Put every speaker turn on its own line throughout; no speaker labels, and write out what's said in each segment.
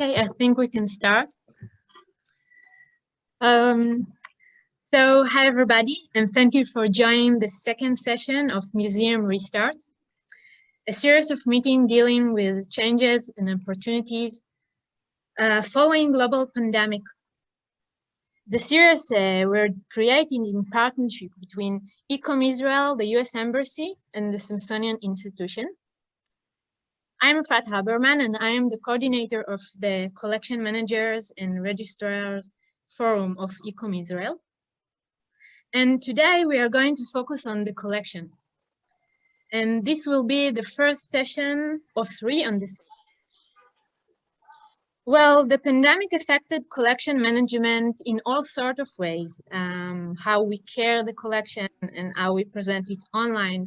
Okay, I think we can start. Hi everybody, and thank you for joining the second session of Museum Restart, a series of meetings dealing with changes and opportunities following global pandemic. The series were created in partnership between ICOM Israel, the US Embassy, and the Smithsonian Institution. I'm Fat Haberman, and I am the coordinator of the Collection Managers and Registrars Forum of ICOM Israel. And today we are going to focus on the collection. And this will be the first session of 3 on this. Well, the pandemic affected collection management in all sorts of ways, how we care the collection and how we present it online.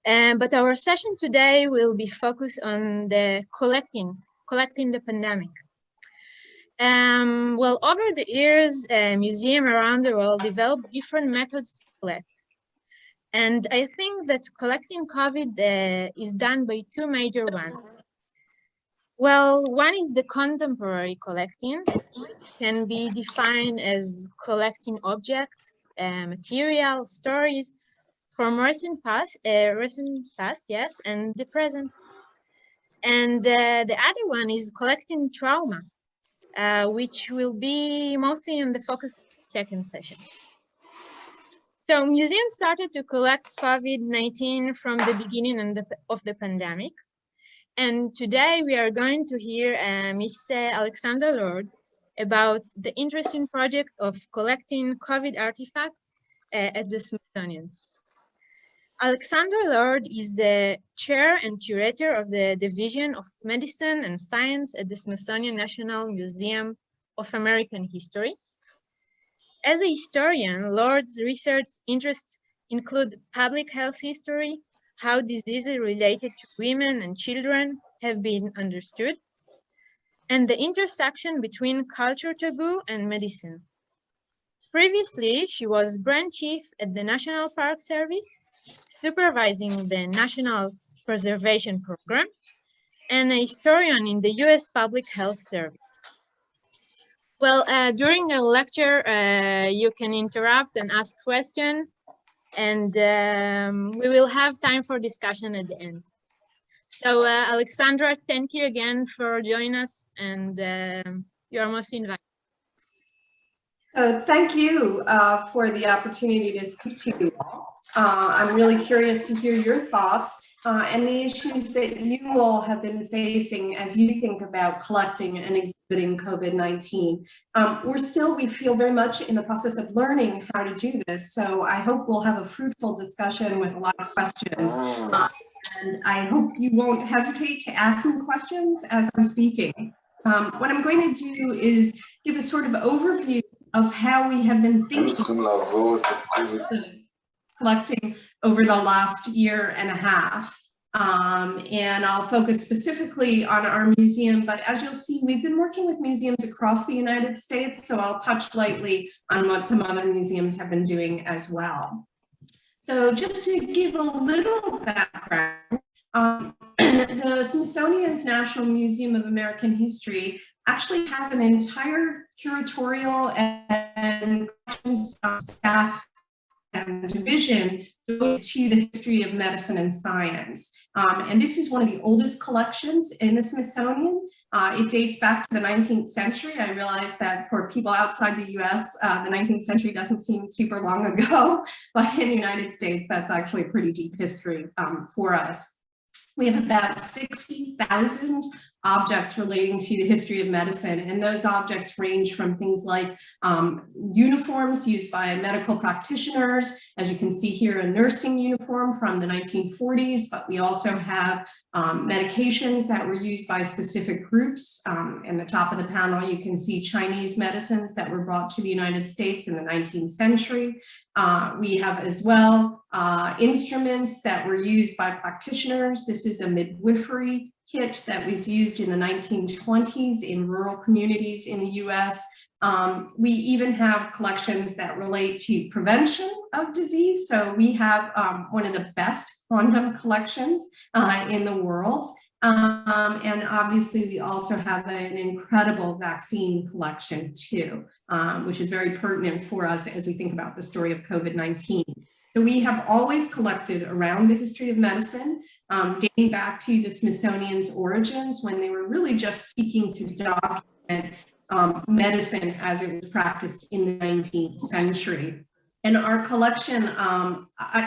But our session today will be focused on the collecting the pandemic. Well, over the years, museums around the world developed different methods to collect. And I think that collecting COVID is done by 2 major ones. Well, one is the contemporary collecting, which can be defined as collecting objects, material, stories from recent past, yes, and the present. And the other one is collecting trauma, which will be mostly in the focus of the second session. So museums started to collect COVID-19 from the beginning of the pandemic. And today we are going to hear Miss Alexandra Lord about the interesting project of collecting COVID artifacts at the Smithsonian. Alexandra Lord is the chair and curator of the Division of Medicine and Science at the Smithsonian National Museum of American History. As a historian, Lord's research interests include public health history, how diseases related to women and children have been understood, and the intersection between culture taboo and medicine. Previously, she was branch chief at the National Park Service, supervising the National Preservation Program, and a historian in the US Public Health Service. Well, during a lecture, you can interrupt and ask questions, and we will have time for discussion at the end. So, Alexandra, thank you again for joining us, and you are most invited.
So thank you for the opportunity to speak to you all. I'm really curious to hear your thoughts and the issues that you all have been facing as you think about collecting and exhibiting COVID-19. We feel very much in the process of learning how to do this. So I hope we'll have a fruitful discussion with a lot of questions. And I hope you won't hesitate to ask me questions as I'm speaking. What I'm going to do is give a sort of overview of how we have been thinking collecting over the last year and a half. And I'll focus specifically on our museum, but as you'll see, we've been working with museums across the United States, so I'll touch lightly on what some other museums have been doing as well. So just to give a little background, the Smithsonian's National Museum of American History actually has an entire curatorial and staff and division devoted to the history of medicine and science. And this is one of the oldest collections in the Smithsonian. It dates back to the 19th century. I realize that for people outside the US, the 19th century doesn't seem super long ago, but in the United States, that's actually pretty deep history for us. We have about 60,000 objects relating to the history of medicine, and those objects range from things like uniforms used by medical practitioners. As you can see here, a nursing uniform from the 1940s, but we also have medications that were used by specific groups. In the top of the panel, you can see Chinese medicines that were brought to the United States in the 19th century. We have as well instruments that were used by practitioners. This is a midwifery kit that was used in the 1920s in rural communities in the US. We even have collections that relate to prevention of disease. So we have one of the best condom collections in the world. And obviously, we also have an incredible vaccine collection too, which is very pertinent for us as we think about the story of COVID-19. So we have always collected around the history of medicine, dating back to the Smithsonian's origins, when they were really just seeking to document medicine as it was practiced in the 19th century. And our collection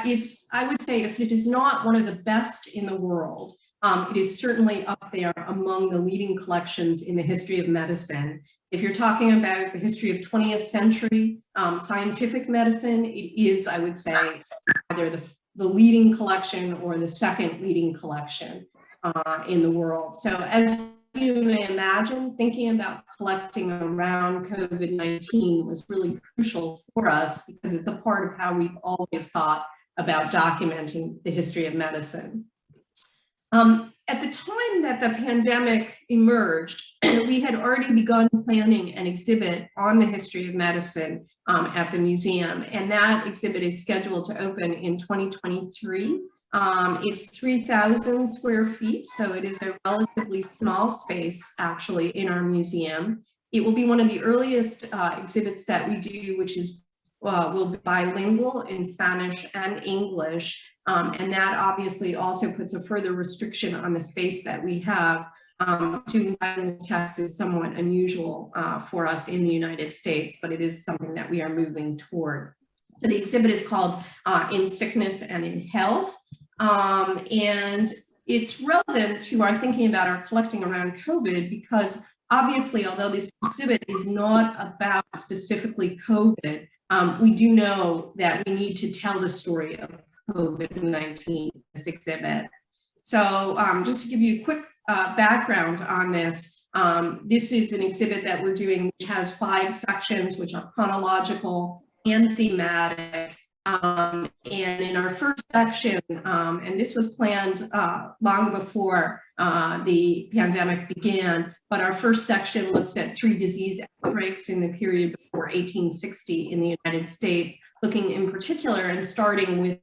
is, I would say, if it is not one of the best in the world, it is certainly up there among the leading collections in the history of medicine. If you're talking about the history of 20th century scientific medicine, it is, I would say, either the leading collection or the second leading collection in the world. So as you may imagine, thinking about collecting around COVID-19 was really crucial for us because it's a part of how we've always thought about documenting the history of medicine. At the time that the pandemic emerged, we had already begun planning an exhibit on the history of medicine at the museum, and that exhibit is scheduled to open in 2023. It's 3,000 square feet, so it is a relatively small space actually in our museum. It will be one of the earliest exhibits that we do, which is will be bilingual in Spanish and English. And that obviously also puts a further restriction on the space that we have. Doing bilingual text is somewhat unusual for us in the United States, but it is something that we are moving toward. So the exhibit is called In Sickness and in Health. And it's relevant to our thinking about our collecting around COVID because obviously, although this exhibit is not about specifically COVID, we do know that we need to tell the story of COVID-19 in this exhibit. So just to give you a quick background on this, this is an exhibit that we're doing which has 5 sections which are chronological and thematic. And in our first section, and this was planned long before the pandemic began, but our first section looks at 3 disease outbreaks in the period before 1860 in the United States, looking in particular and starting with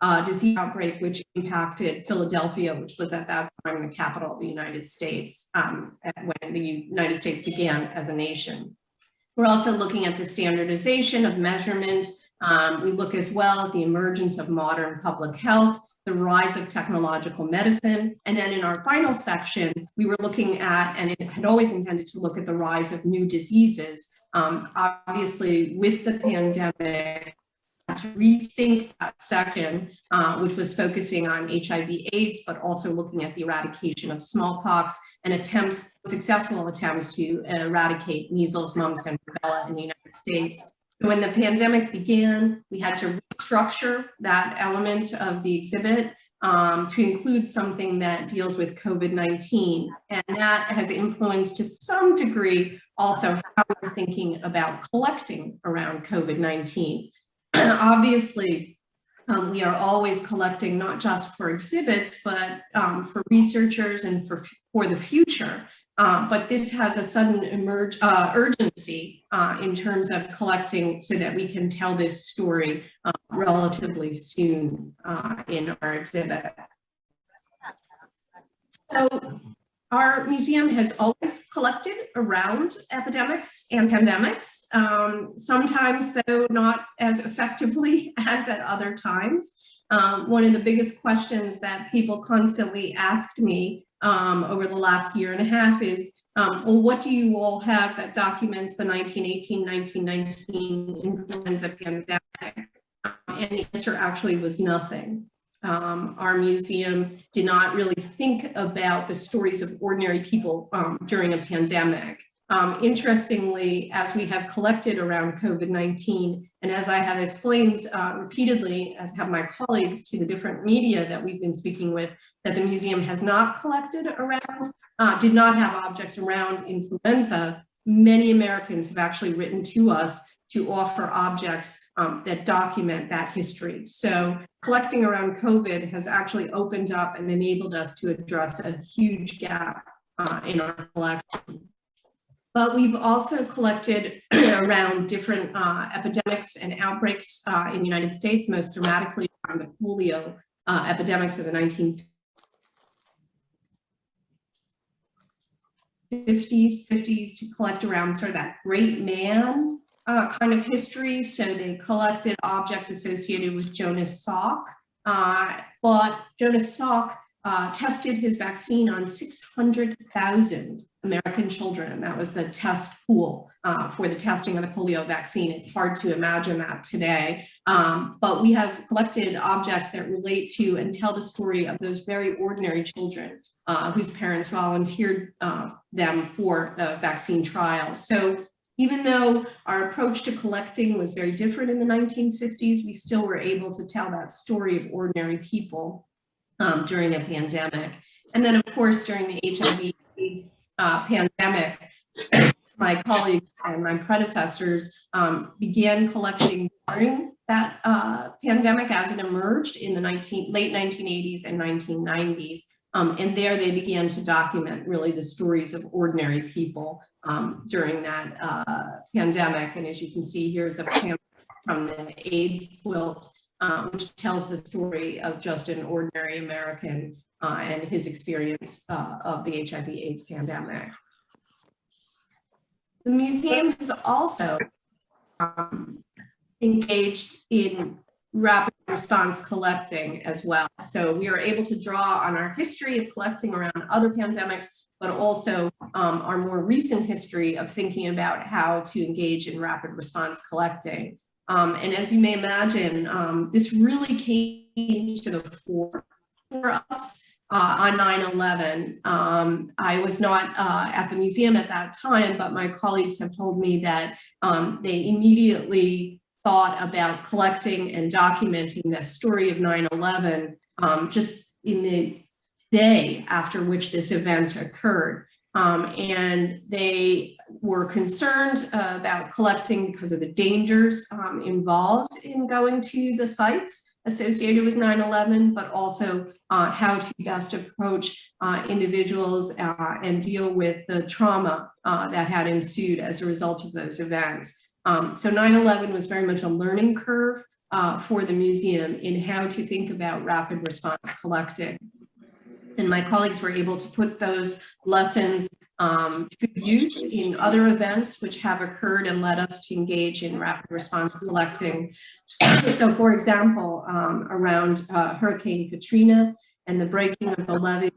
a disease outbreak which impacted Philadelphia, which was at that time the capital of the United States when the United States began as a nation. We're also looking at the standardization of measurement. We look as well at the emergence of modern public health, the rise of technological medicine, and then in our final section, we were looking at, and it had always intended to look at the rise of new diseases. Obviously, with the pandemic, to rethink that section, which was focusing on HIV/AIDS, but also looking at the eradication of smallpox and successful attempts to eradicate measles, mumps, and rubella in the United States. When the pandemic began, we had to restructure that element of the exhibit to include something that deals with COVID-19. And that has influenced to some degree also how we're thinking about collecting around COVID-19. Obviously, we are always collecting not just for exhibits, but for researchers and for the future. But this has a sudden urgency in terms of collecting so that we can tell this story relatively soon in our exhibit. So our museum has always collected around epidemics and pandemics, sometimes though not as effectively as at other times. One of the biggest questions that people constantly asked me over the last year and a half is, well, what do you all have that documents the 1918-1919 influenza pandemic? And the answer actually was nothing. Our museum did not really think about the stories of ordinary people during a pandemic. Interestingly, as we have collected around COVID-19, and as I have explained repeatedly, as have my colleagues to the different media that we've been speaking with, that the museum has not collected around, did not have objects around influenza, many Americans have actually written to us to offer objects that document that history. So collecting around COVID has actually opened up and enabled us to address a huge gap in our collection. But we've also collected around different epidemics and outbreaks in the United States, most dramatically around the polio epidemics of the 1950s. 50s to collect around sort of that great man kind of history. So they collected objects associated with Jonas Salk, but Jonas Salk tested his vaccine on 600,000 American children, and that was the test pool for the testing of the polio vaccine. It's hard to imagine that today, but we have collected objects that relate to and tell the story of those very ordinary children whose parents volunteered them for the vaccine trials. So even though our approach to collecting was very different in the 1950s, we still were able to tell that story of ordinary people during a pandemic. And then, of course, during the HIV/AIDS pandemic, my colleagues and my predecessors began collecting during that pandemic as it emerged in the late 1980s and 1990s. And there they began to document really the stories of ordinary people during that pandemic. And as you can see, here's a pamphlet from the AIDS quilt, which tells the story of just an ordinary American and his experience of the HIV/AIDS pandemic. The museum has also engaged in rapid response collecting as well. So we are able to draw on our history of collecting around other pandemics, but also our more recent history of thinking about how to engage in rapid response collecting. And as you may imagine, this really came to the fore for us on 9/11. I was not at the museum at that time, but my colleagues have told me that they immediately thought about collecting and documenting the story of 9/11 just in the day after which this event occurred. And they were concerned about collecting because of the dangers involved in going to the sites associated with 9/11, but also how to best approach individuals and deal with the trauma that had ensued as a result of those events. So 9/11 was very much a learning curve for the museum in how to think about rapid response collecting. And my colleagues were able to put those lessons to good use in other events which have occurred and led us to engage in rapid response collecting. So for example, around Hurricane Katrina and the breaking of the levees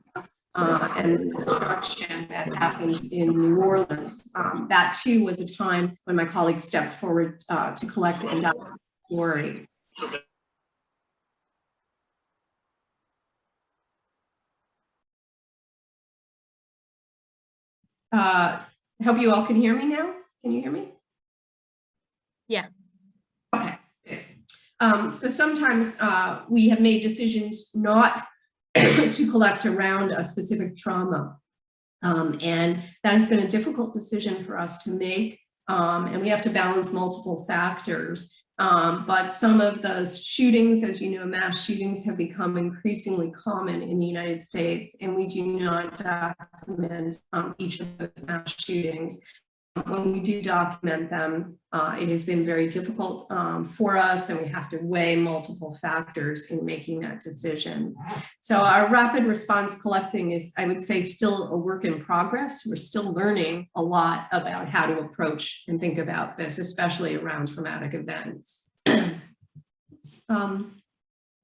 and the destruction that happened in New Orleans. That too was a time when my colleagues stepped forward to collect and document the story. I hope you all can hear me now. Can you hear me?
Yeah.
Okay. So sometimes we have made decisions not to collect around a specific trauma. And that has been a difficult decision for us to make. And we have to balance multiple factors. But some of the shootings, as you know, mass shootings have become increasingly common in the United States, and we do not document each of those mass shootings. When we do document them, it has been very difficult for us, and we have to weigh multiple factors in making that decision. So our rapid response collecting is, I would say, still a work in progress. We're still learning a lot about how to approach and think about this, especially around traumatic events. For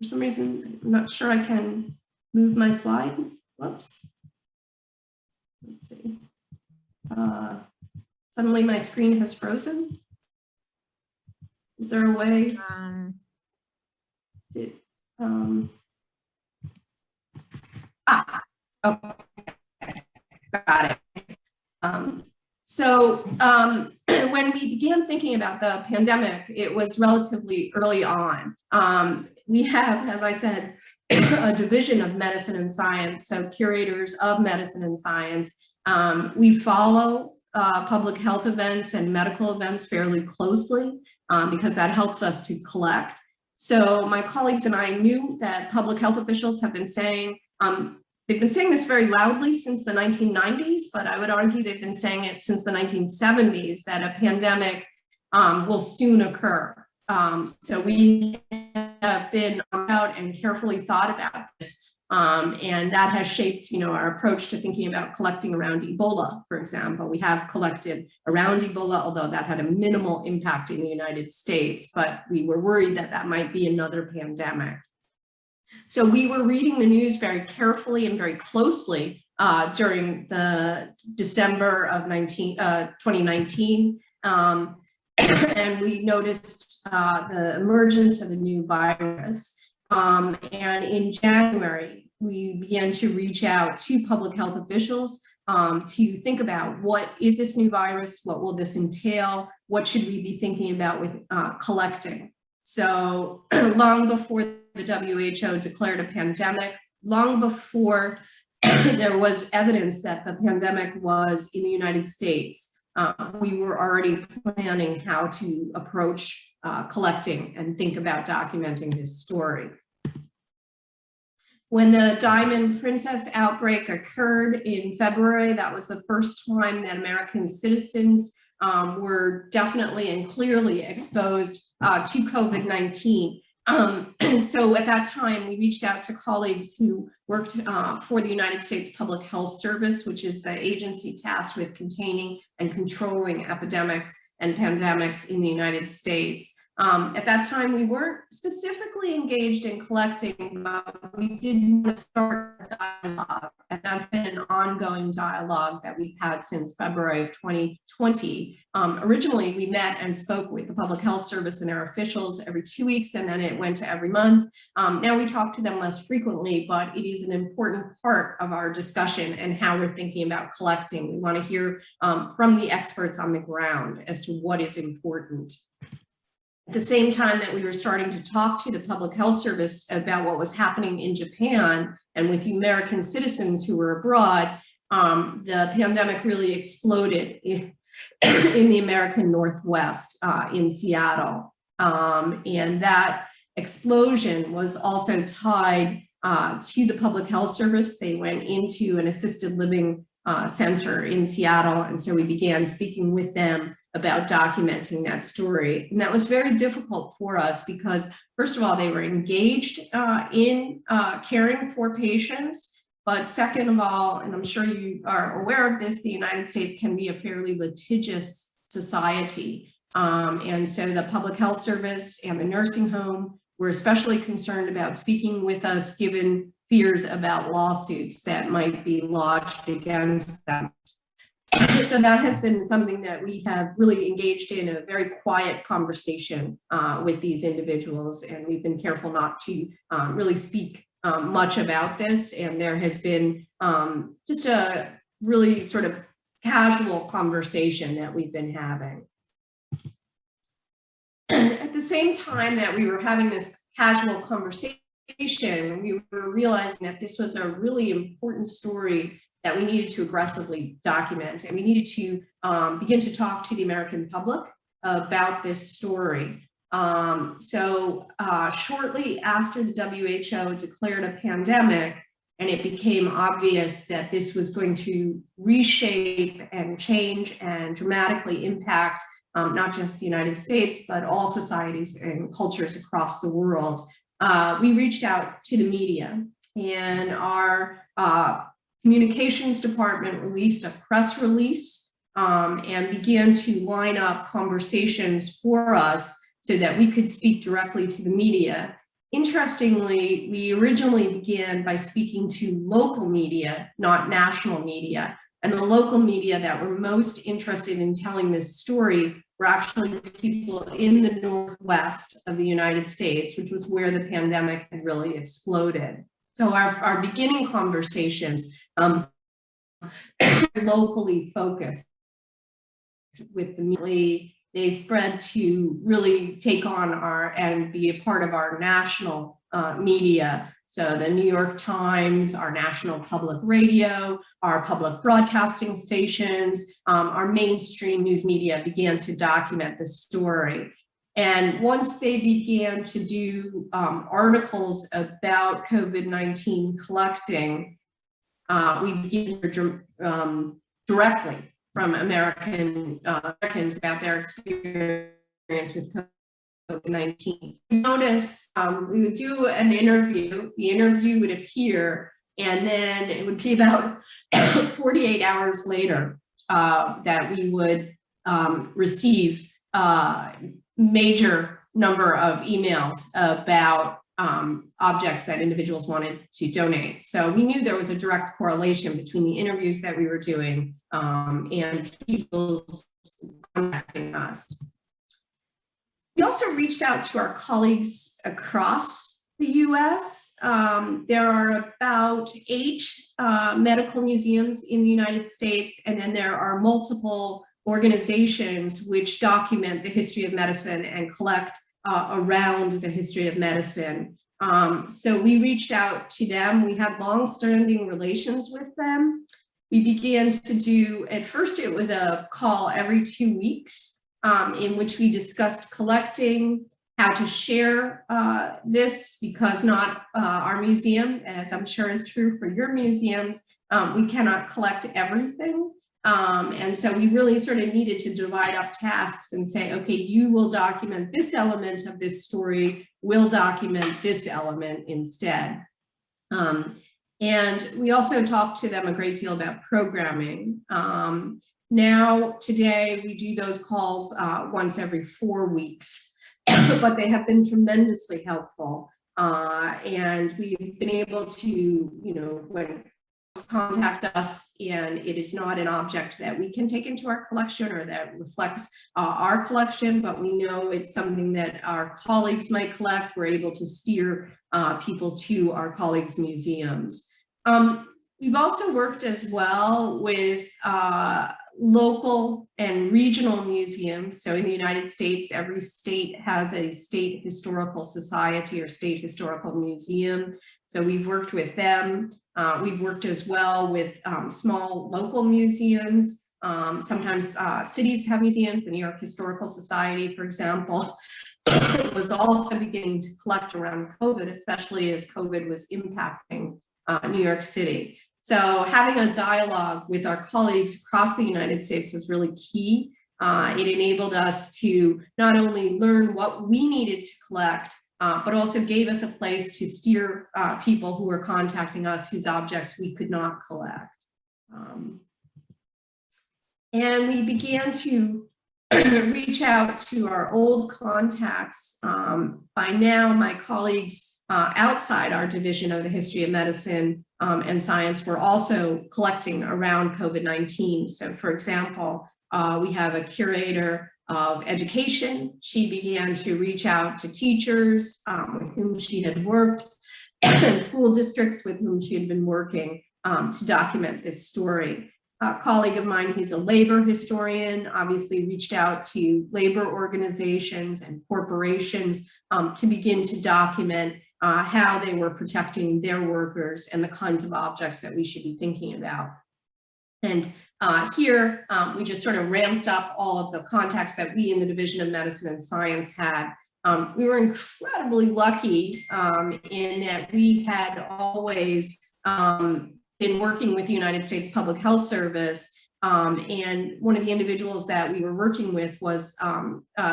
some reason, I'm not sure I can move my slide. Whoops. Let's see. Suddenly my screen has frozen. Is there a way? Okay, got it. When we began thinking about the pandemic, it was relatively early on. We have, as I said, a division of medicine and science, so curators of medicine and science. We follow public health events and medical events fairly closely because that helps us to collect. So my colleagues and I knew that public health officials have been saying, they've been saying this very loudly since the 1990s, but I would argue they've been saying it since the 1970s, that a pandemic will soon occur. So we have been out and carefully thought about this And that has shaped, our approach to thinking about collecting around Ebola, for example. We have collected around Ebola, although that had a minimal impact in the United States, but we were worried that that might be another pandemic. So we were reading the news very carefully and very closely during the December of 2019. And we noticed the emergence of a new virus. And in January, we began to reach out to public health officials to think about what is this new virus, what will this entail, what should we be thinking about with collecting. So long before the WHO declared a pandemic, long before there was evidence that the pandemic was in the United States, we were already planning how to approach collecting and think about documenting this story. When the Diamond Princess outbreak occurred in February, that was the first time that American citizens were definitely and clearly exposed to COVID-19. So at that time, we reached out to colleagues who worked for the United States Public Health Service, which is the agency tasked with containing and controlling epidemics and pandemics in the United States. At that time, we weren't specifically engaged in collecting, but we did want to start a dialogue, and that's been an ongoing dialogue that we've had since February of 2020. Originally, we met and spoke with the Public Health Service and their officials every 2 weeks, and then it went to every month. Now we talk to them less frequently, but it is an important part of our discussion and how we're thinking about collecting. We want to hear from the experts on the ground as to what is important. At the same time that we were starting to talk to the Public Health Service about what was happening in Japan and with the American citizens who were abroad, the pandemic really exploded in the American Northwest, in Seattle. And that explosion was also tied to the Public Health Service. They went into an assisted living center in Seattle, and so we began speaking with them about documenting that story. And that was very difficult for us because, first of all, they were engaged in caring for patients, but second of all, and I'm sure you are aware of this, the United States can be a fairly litigious society. And so the Public Health Service and the nursing home were especially concerned about speaking with us given fears about lawsuits that might be lodged against them. So that has been something that we have really engaged in a very quiet conversation with these individuals, and we've been careful not to really speak much about this. And there has been just a really sort of casual conversation that we've been having. At the same time that we were having this casual conversation, we were realizing that this was a really important story that we needed to aggressively document, and we needed to begin to talk to the American public about this story. So shortly after the WHO declared a pandemic, and it became obvious that this was going to reshape and change and dramatically impact not just the United States, but all societies and cultures across the world, we reached out to the media, and our communications department released a press release and began to line up conversations for us so that we could speak directly to the media. Interestingly, we originally began by speaking to local media, not national media. And the local media that were most interested in telling this story were actually people in the Northwest of the United States, which was where the pandemic had really exploded. So our beginning conversations locally focused with the media. They spread to really take on and be a part of our national media. So the New York Times, our national public radio, our public broadcasting stations, our mainstream news media began to document the story. And once they began to do articles about COVID-19 collecting, we began to hear directly from Americans about their experience with COVID-19. Notice we would do an interview, the interview would appear, and then it would be about 48 hours later that we would receive major number of emails about objects that individuals wanted to donate. So we knew there was a direct correlation between the interviews that we were doing and people contacting us. We also reached out to our colleagues across the US. There are about 8 medical museums in the United States, and then there are multiple organizations which document the history of medicine and collect around the history of medicine. So we reached out to them. We had long-standing relations with them. We began to do, at first it was a call every 2 weeks in which we discussed collecting, how to share this, because not our museum, as I'm sure is true for your museums, we cannot collect everything. And so we really sort of needed to divide up tasks and say, okay, you will document this element of this story, we'll document this element instead. And we also talked to them a great deal about programming. Now, today, we do those calls once every 4 weeks, but they have been tremendously helpful. And we've been able to, you know, when contact us and it is not an object that we can take into our collection or that reflects our collection, but we know it's something that our colleagues might collect, we're able to steer people to our colleagues' museums. We've also worked as well with local and regional museums. So in the United States, every state has a state historical society or state historical museum. So we've worked with them. We've worked as well with small local museums. Sometimes cities have museums. The New York Historical Society, for example, was also beginning to collect around COVID, especially as COVID was impacting New York City. So having a dialogue with our colleagues across the United States was really key. It enabled us to not only learn what we needed to collect, but also gave us a place to steer people who were contacting us whose objects we could not collect. And we began to reach out to our old contacts. By now, my colleagues outside our division of the history of medicine and science were also collecting around COVID-19. So for example, we have a curator of education. She began to reach out to teachers with whom she had worked and school districts with whom she had been working to document this story. A colleague of mine who's a labor historian obviously reached out to labor organizations and corporations to begin to document how they were protecting their workers and the kinds of objects that we should be thinking about. And here, we just sort of ramped up all of the contacts that we in the Division of Medicine and Science had. We were incredibly lucky in that we had always been working with the United States Public Health Service. And one of the individuals that we were working with was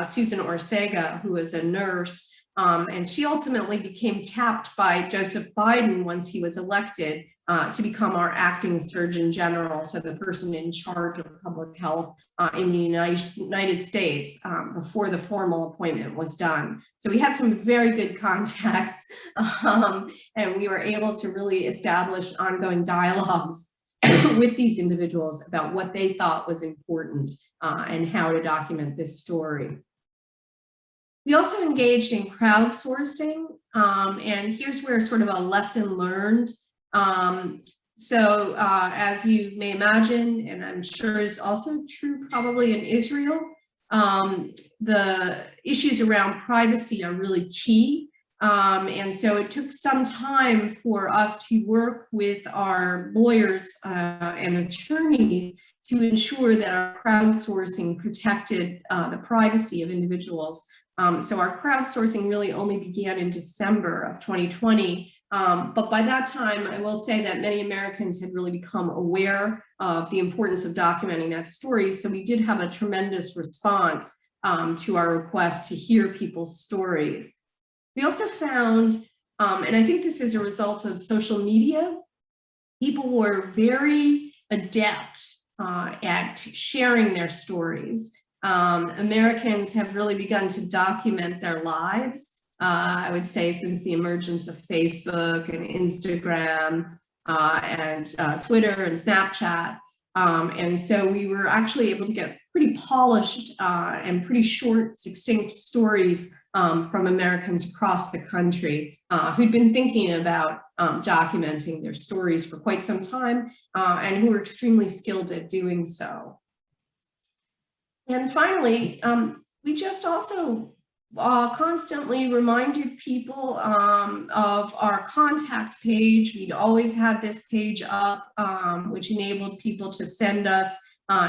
Susan Ortega, who was a nurse. And she ultimately became tapped by Joseph Biden once he was elected to become our acting Surgeon General, so the person in charge of public health in the United States before the formal appointment was done. So we had some very good contacts and we were able to really establish ongoing dialogues with these individuals about what they thought was important and how to document this story. We also engaged in crowdsourcing, and here's where sort of a lesson learned. As you may imagine, and I'm sure is also true probably in Israel, the issues around privacy are really key. And so it took some time for us to work with our lawyers and attorneys to ensure that our crowdsourcing protected the privacy of individuals. So our crowdsourcing really only began in December of 2020. But by that time, I will say that many Americans had really become aware of the importance of documenting that story. So we did have a tremendous response to our request to hear people's stories. We also found, and I think this is a result of social media, people were very adept at sharing their stories. Americans have really begun to document their lives, I would say, since the emergence of Facebook and Instagram and Twitter and Snapchat. And so we were actually able to get pretty polished and pretty short, succinct stories from Americans across the country who'd been thinking about documenting their stories for quite some time and who were extremely skilled at doing so. And finally, we just also constantly reminded people of our contact page. We'd always had this page up, which enabled people to send us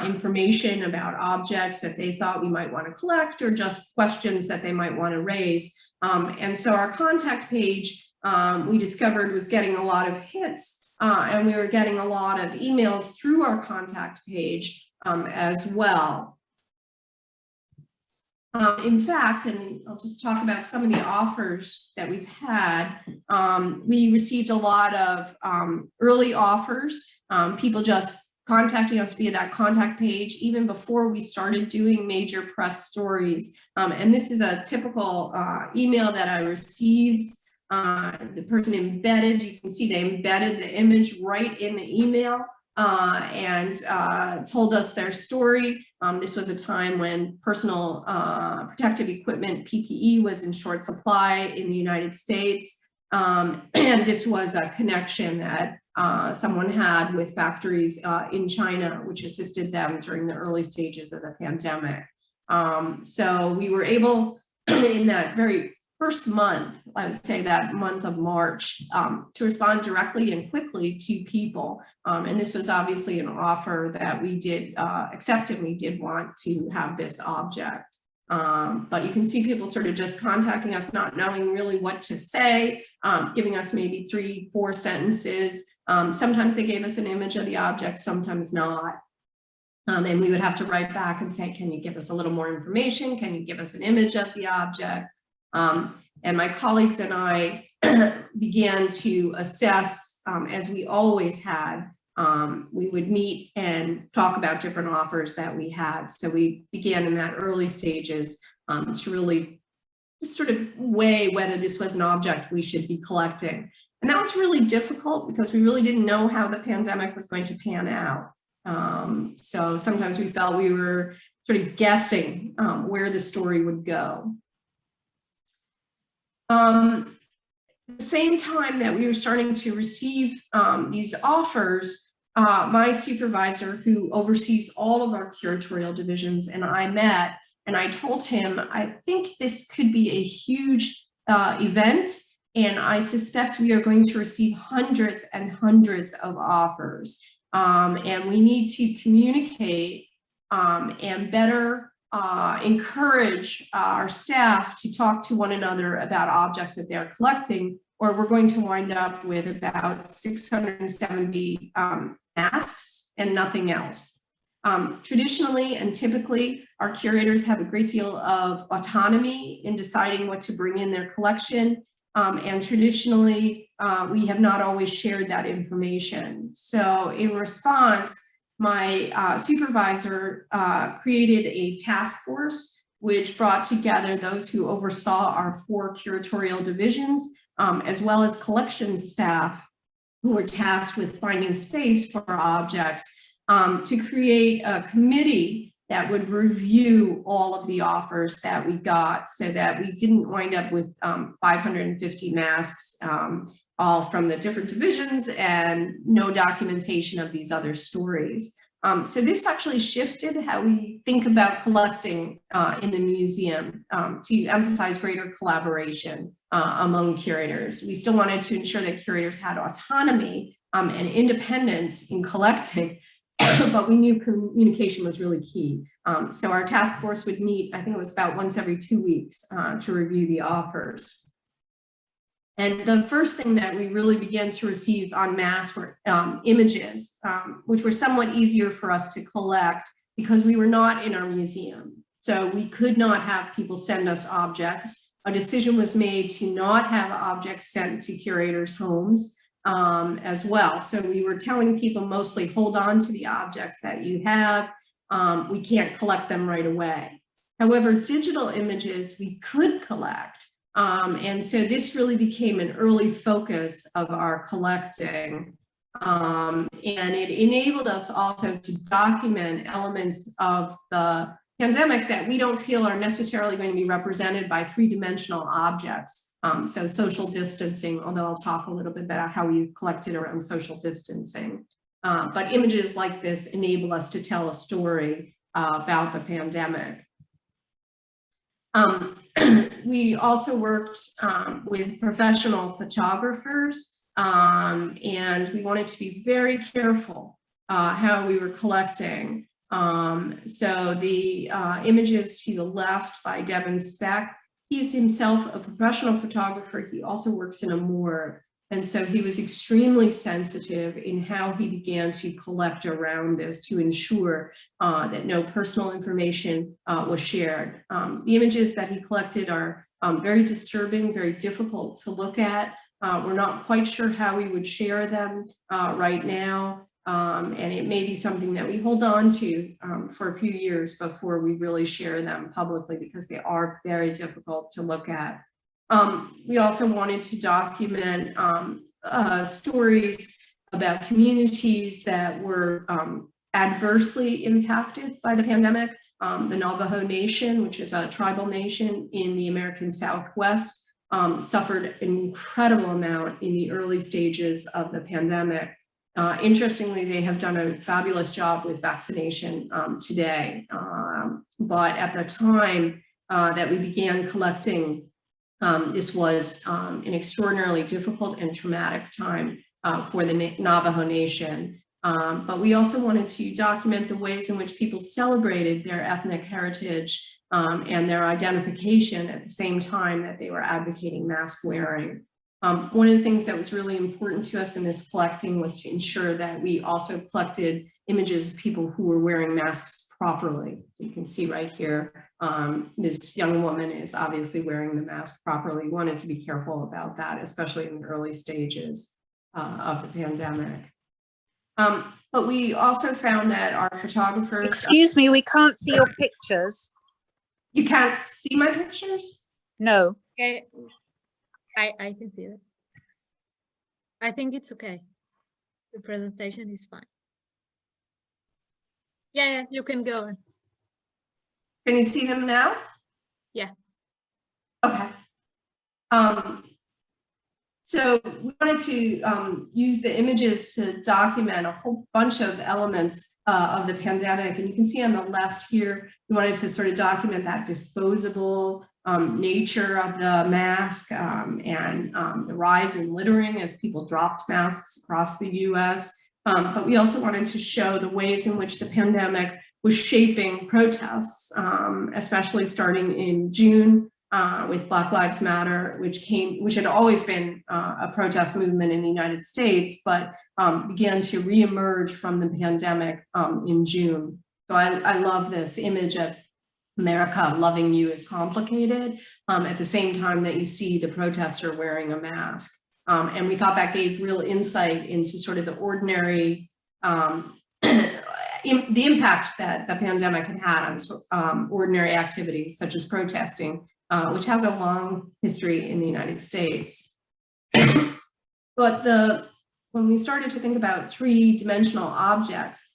information about objects that they thought we might want to collect or just questions that they might want to raise. And so our contact page, we discovered, was getting a lot of hits, and we were getting a lot of emails through our contact page as well. In fact, and I'll just talk about some of the offers that we've had, we received a lot of early offers, people just contacting us via that contact page even before we started doing major press stories. And this is a typical email that I received. The person embedded, you can see they embedded the image right in the email and told us their story. This was a time when personal protective equipment, PPE, was in short supply in the United States. And this was a connection that someone had with factories in China, which assisted them during the early stages of the pandemic. So we were able, in that very first month, I would say that month of March, to respond directly and quickly to people. And this was obviously an offer that we did accept, and we did want to have this object. But you can see people sort of just contacting us, not knowing really what to say, giving us maybe 3-4 sentences. Sometimes they gave us an image of the object, sometimes not. And we would have to write back and say, can you give us a little more information? Can you give us an image of the object? And my colleagues and I began to assess, as we always had. We would meet and talk about different offers that we had. So we began in that early stages to really just sort of weigh whether this was an object we should be collecting. And that was really difficult because we really didn't know how the pandemic was going to pan out. So sometimes we felt we were sort of guessing where the story would go. At the same time that we were starting to receive these offers, my supervisor, who oversees all of our curatorial divisions, and I met, and I told him, I think this could be a huge event, and I suspect we are going to receive hundreds and hundreds of offers. And we need to communicate and better encourage our staff to talk to one another about objects that they're collecting, or we're going to wind up with about 670 masks and nothing else. Traditionally and typically, our curators have a great deal of autonomy in deciding what to bring in their collection. And traditionally, we have not always shared that information. So in response, my supervisor created a task force which brought together those who oversaw our 4 curatorial divisions, as well as collections staff who were tasked with finding space for objects, to create a committee that would review all of the offers that we got, so that we didn't wind up with 550 masks, all from the different divisions, and no documentation of these other stories. So this actually shifted how we think about collecting in the museum, to emphasize greater collaboration among curators. We still wanted to ensure that curators had autonomy and independence in collecting, but we knew communication was really key. So our task force would meet, I think it was about once every 2 weeks, to review the offers. And the first thing that we really began to receive en masse were images, which were somewhat easier for us to collect because we were not in our museum. So we could not have people send us objects. A decision was made to not have objects sent to curators' homes as well. So we were telling people mostly hold on to the objects that you have. We can't collect them right away. However, digital images we could collect. And so this really became an early focus of our collecting. And it enabled us also to document elements of the pandemic that we don't feel are necessarily going to be represented by three-dimensional objects. So social distancing, although I'll talk a little bit about how we collected around social distancing. But images like this enable us to tell a story about the pandemic. We also worked with professional photographers, and we wanted to be very careful how we were collecting. So the images to the left by Devin Speck, he's himself a professional photographer. He also works in a morgue. And so he was extremely sensitive in how he began to collect around this to ensure that no personal information was shared. The images that he collected are very disturbing, very difficult to look at. We're not quite sure how we would share them right now. And it may be something that we hold on to for a few years before we really share them publicly, because they are very difficult to look at. We also wanted to document stories about communities that were adversely impacted by the pandemic. The Navajo Nation, which is a tribal nation in the American Southwest, suffered an incredible amount in the early stages of the pandemic. Interestingly, they have done a fabulous job with vaccination today. But at the time that we began collecting, this was an extraordinarily difficult and traumatic time for the Navajo Nation. But we also wanted to document the ways in which people celebrated their ethnic heritage and their identification at the same time that they were advocating mask wearing. One of the things that was really important to us in this collecting was to ensure that we also collected images of people who were wearing masks properly. So you can see right here, this young woman is obviously wearing the mask properly. We wanted to be careful about that, especially in the early stages of the pandemic. But we also found that our photographers—
Excuse me, we can't see your pictures.
You can't see my pictures?
No.
Okay. I can see it. I think it's okay. The presentation is fine. Yeah, you can go on.
Can you see them now?
Yeah.
Okay. So we wanted to use the images to document a whole bunch of elements of the pandemic. And you can see on the left here, we wanted to sort of document that disposable nature of the mask and the rise in littering as people dropped masks across the US. But we also wanted to show the ways in which the pandemic was shaping protests, especially starting in June with Black Lives Matter, which had always been a protest movement in the United States, but began to reemerge from the pandemic in June. So I love this image of America loving you is complicated at the same time that you see the protester wearing a mask. And we thought that gave real insight into sort of the ordinary, the impact that the pandemic had had on ordinary activities such as protesting, which has a long history in the United States. But when we started to think about three-dimensional objects,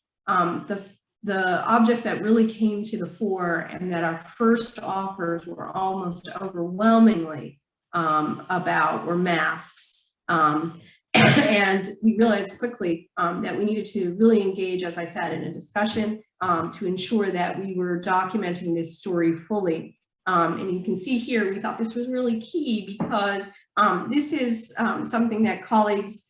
the objects that really came to the fore and that our first offers were almost overwhelmingly about were masks. And we realized quickly that we needed to really engage, as I said, in a discussion to ensure that we were documenting this story fully. And you can see here, we thought this was really key because this is something that colleagues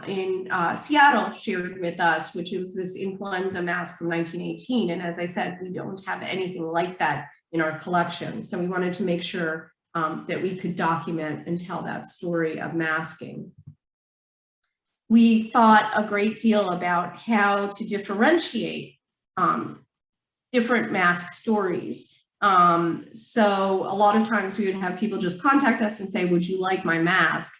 in Seattle shared with us, which was this influenza mask from 1918. And as I said, we don't have anything like that in our collection. So we wanted to make sure that we could document and tell that story of masking. We thought a great deal about how to differentiate different mask stories. So a lot of times we would have people just contact us and say, would you like my mask?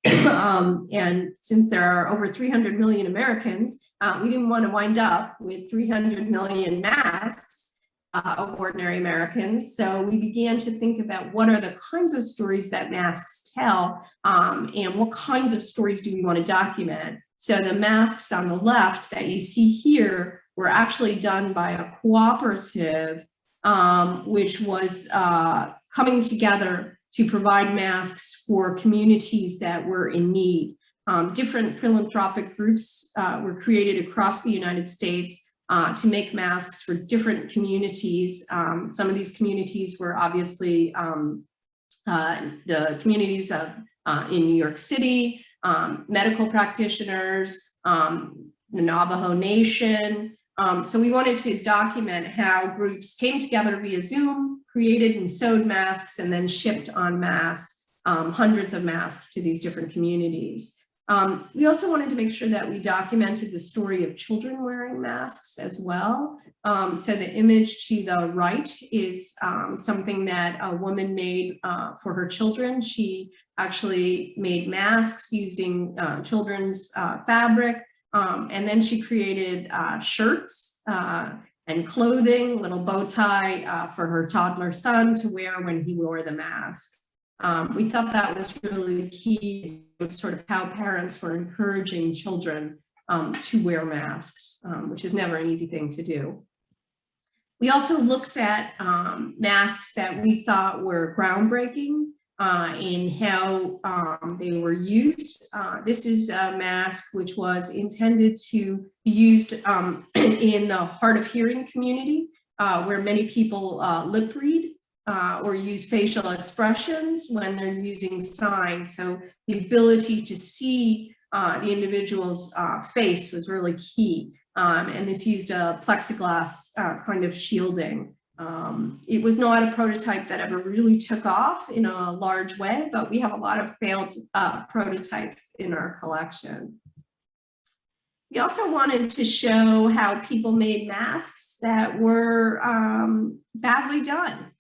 And since there are over 300 million Americans, we didn't want to wind up with 300 million masks of ordinary Americans. So we began to think about what are the kinds of stories that masks tell, and what kinds of stories do we want to document. So the masks on the left that you see here were actually done by a cooperative, which was coming together to provide masks for communities that were in need. Different philanthropic groups were created across the United States to make masks for different communities. Some of these communities were obviously the communities of in New York City, medical practitioners, the Navajo Nation. So we wanted to document how groups came together via Zoom, created and sewed masks, and then shipped en masse hundreds of masks to these different communities. We also wanted to make sure that we documented the story of children wearing masks as well. So the image to the right is something that a woman made for her children. She actually made masks using children's fabric, and then she created shirts and clothing, little bow tie for her toddler son to wear when he wore the mask. We thought that was really key, sort of how parents were encouraging children to wear masks, which is never an easy thing to do. We also looked at masks that we thought were groundbreaking in how they were used. This is a mask which was intended to be used in the hard of hearing community, where many people lip read. Or use facial expressions when they're using signs. So the ability to see the individual's face was really key. And this used a plexiglass kind of shielding. It was not a prototype that ever really took off in a large way, but we have a lot of failed prototypes in our collection. We also wanted to show how people made masks that were badly done.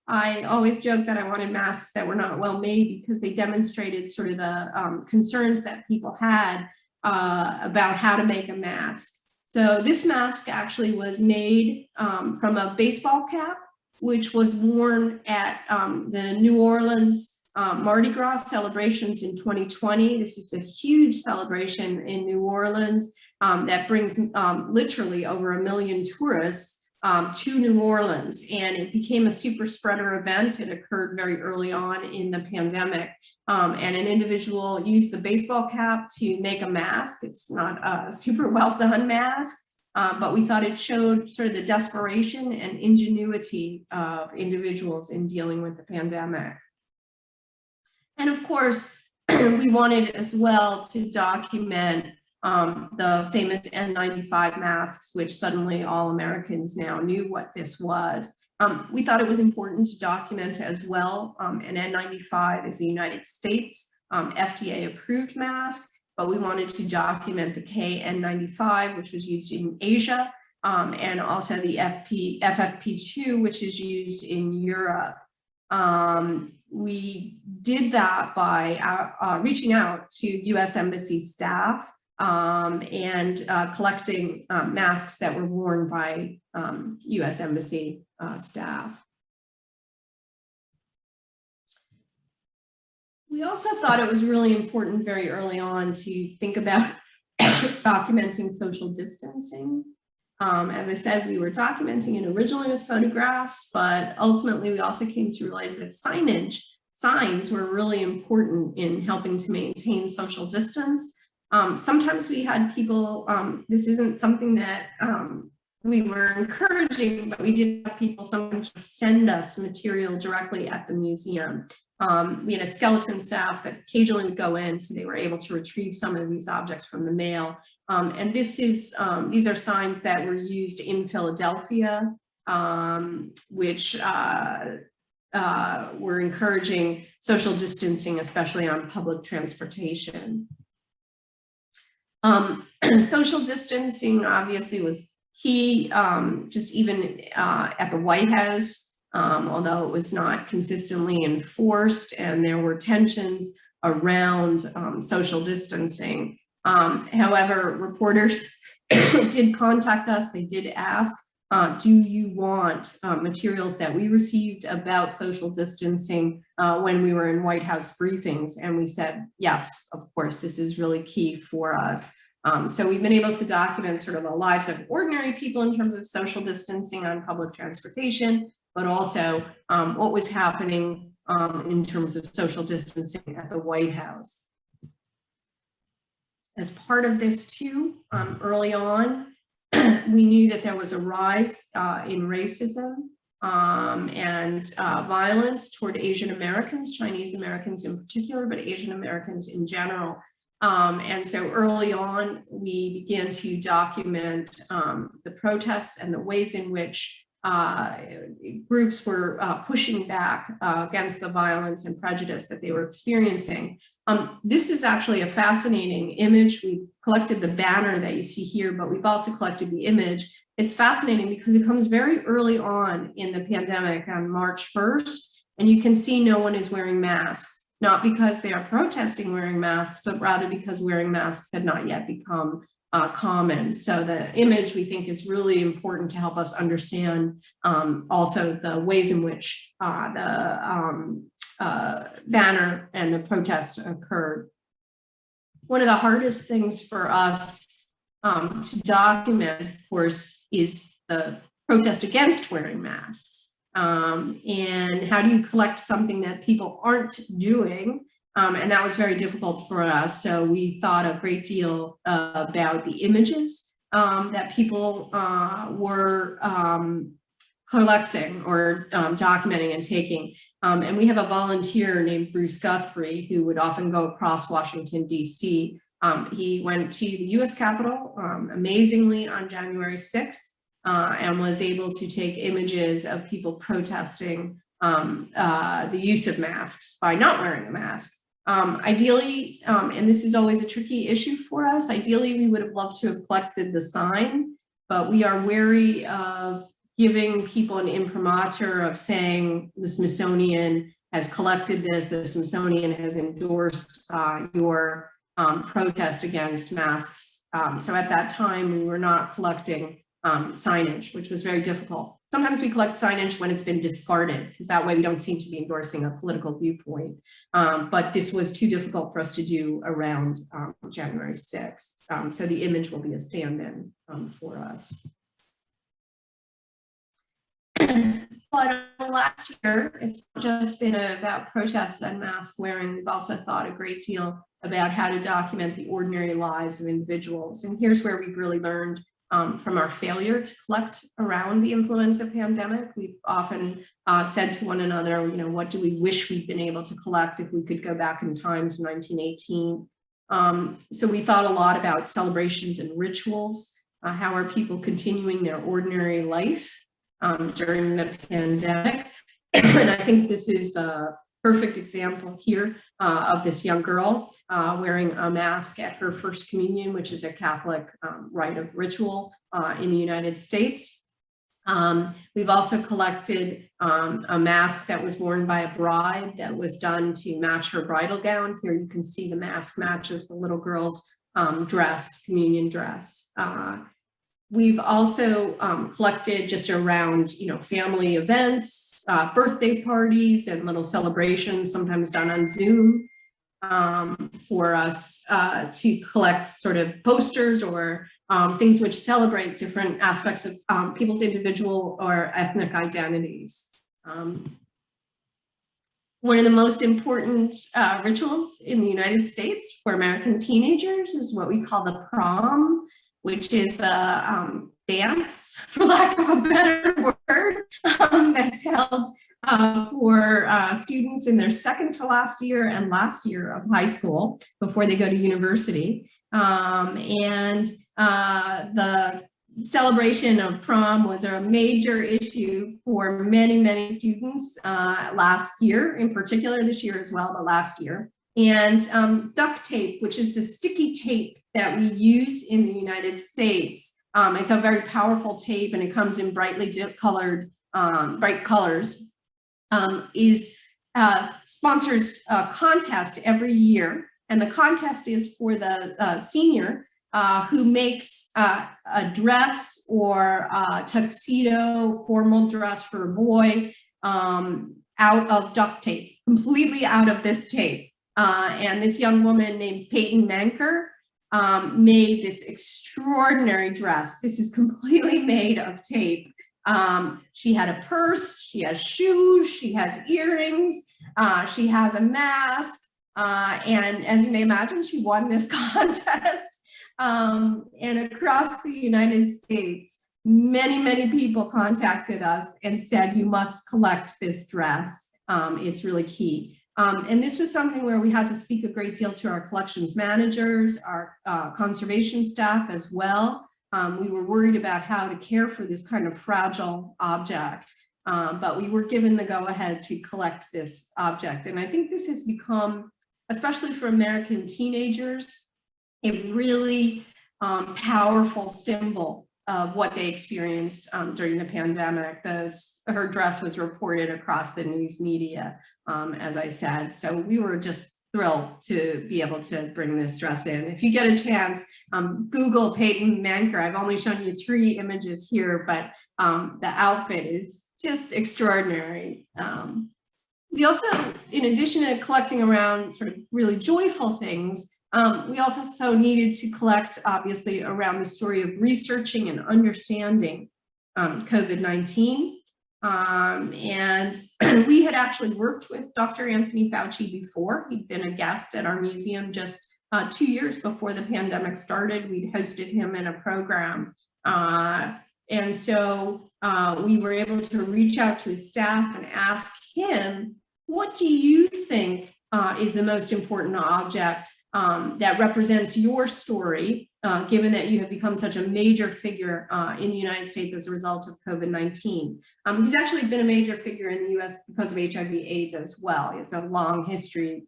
I always joke that I wanted masks that were not well made because they demonstrated sort of the concerns that people had about how to make a mask. So this mask actually was made from a baseball cap, which was worn at the New Orleans Mardi Gras celebrations in 2020. This is a huge celebration in New Orleans that brings literally over 1 million tourists to New Orleans, and it became a super spreader event. It occurred very early on in the pandemic, and an individual used the baseball cap to make a mask. It's not a super well done mask, but we thought it showed sort of the desperation and ingenuity of individuals in dealing with the pandemic. And of course, we wanted as well to document the famous N95 masks, which suddenly all Americans now knew what this was. We thought it was important to document as well. An N95 is a United States FDA approved mask, but we wanted to document the KN95, which was used in Asia, and also the FFP2, which is used in Europe. We did that by reaching out to US Embassy staff and collecting masks that were worn by US Embassy staff. We also thought it was really important very early on to think about documenting social distancing. As I said, we were documenting it originally with photographs, but ultimately we also came to realize that signs were really important in helping to maintain social distance. Sometimes we had people, this isn't something that we were encouraging, but we did have people sometimes send us material directly at the museum. We had a skeleton staff that occasionally would go in, so they were able to retrieve some of these objects from the mail. And this is, these are signs that were used in Philadelphia, which were encouraging social distancing, especially on public transportation. Social distancing obviously was key, just even at the White House. although it was not consistently enforced and there were tensions around social distancing. However, reporters did contact us. They did ask, do you want materials that we received about social distancing when we were in White House briefings? And we said, yes, of course, this is really key for us. So we've been able to document sort of the lives of ordinary people in terms of social distancing on public transportation, but also what was happening in terms of social distancing at the White House. As part of this too, early on, we knew that there was a rise in racism and violence toward Asian Americans, Chinese Americans in particular, but Asian Americans in general. And so early on, we began to document the protests and the ways in which groups were pushing back against the violence and prejudice that they were experiencing. This is actually a fascinating image. We collected the banner that you see here, but we've also collected the image. It's fascinating because it comes very early on in the pandemic on March 1st, and you can see no one is wearing masks, not because they are protesting wearing masks, but rather because wearing masks had not yet become common. So the image, we think, is really important to help us understand also the ways in which the banner and the protests occurred. One of the hardest things for us to document, of course, is the protest against wearing masks. And how do you collect something that people aren't doing? And that was very difficult for us. So we thought a great deal about the images that people were collecting or documenting and taking. And we have a volunteer named Bruce Guthrie who would often go across Washington, D.C. He went to the US Capitol amazingly on January 6th and was able to take images of people protesting the use of masks by not wearing a mask. Ideally, and this is always a tricky issue for us, ideally we would have loved to have collected the sign, but we are wary of giving people an imprimatur of saying the Smithsonian has collected this, the Smithsonian has endorsed your protest against masks. So at that time, we were not collecting signage, which was very difficult. Sometimes we collect signage when it's been discarded, because that way we don't seem to be endorsing a political viewpoint. But this was too difficult for us to do around January 6th. So the image will be a stand-in for us. But last year, it's not just been about protests and mask wearing. We've also thought a great deal about how to document the ordinary lives of individuals. And here's where we've really learned from our failure to collect around the influenza pandemic. We've often said to one another, you know, what do we wish we'd been able to collect if we could go back in time to 1918? So we thought a lot about celebrations and rituals. How are people continuing their ordinary life during the pandemic? And I think this is a perfect example here of this young girl wearing a mask at her first communion, which is a Catholic rite of ritual in the United States. We've also collected a mask that was worn by a bride that was done to match her bridal gown. Here you can see the mask matches the little girl's dress, communion dress. We've also collected just around, you know, family events, birthday parties, and little celebrations, sometimes done on Zoom, for us to collect sort of posters or things which celebrate different aspects of people's individual or ethnic identities. One of the most important rituals in the United States for American teenagers is what we call the prom, which is a dance, for lack of a better word, that's held for students in their second to last year and last year of high school before they go to university. And the celebration of prom was a major issue for many, many students last year, in particular this year as well, but last year. And duct tape, which is the sticky tape that we use in the United States. It's a very powerful tape and it comes in brightly colored bright colors, sponsors a contest every year. And the contest is for the senior who makes a dress or a tuxedo, formal dress for a boy out of duct tape, completely out of this tape. And this young woman named Peyton Manker made this extraordinary dress. This is completely made of tape. She had a purse, she has shoes, she has earrings, she has a mask. And as you may imagine, she won this contest. And across the United States, many people contacted us and said, you must collect this dress. It's really key. And this was something where we had to speak a great deal to our collections managers, our conservation staff as well. We were worried about how to care for this kind of fragile object, but we were given the go-ahead to collect this object. And I think this has become, especially for American teenagers, a really powerful symbol of what they experienced during the pandemic. Her dress was reported across the news media, as I said. So we were just thrilled to be able to bring this dress in. If you get a chance, Google Peyton Manker. I've only shown you 3 images here, but the outfit is just extraordinary. We also, in addition to collecting around sort of really joyful things, we also needed to collect, obviously, around the story of researching and understanding COVID-19. And we had actually worked with Dr. Anthony Fauci before. He'd been a guest at our museum just 2 years before the pandemic started. We'd hosted him in a program. And so we were able to reach out to his staff and ask him, what do you think is the most important object that represents your story, given that you have become such a major figure in the United States as a result of COVID-19. He's actually been a major figure in the US because of HIV/AIDS as well. He has a long history.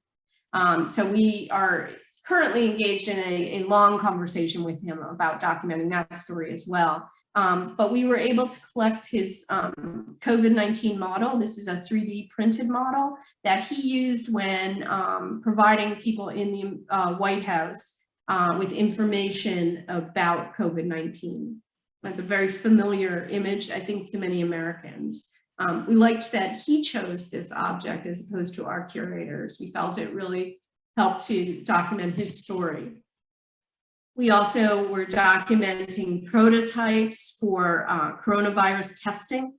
So we are currently engaged in a long conversation with him about documenting that story as well. But we were able to collect his COVID-19 model. This is a 3D printed model that he used when providing people in the White House with information about COVID-19. That's a very familiar image, I think, to many Americans. We liked that he chose this object as opposed to our curators. We felt it really helped to document his story. We also were documenting prototypes for coronavirus testing,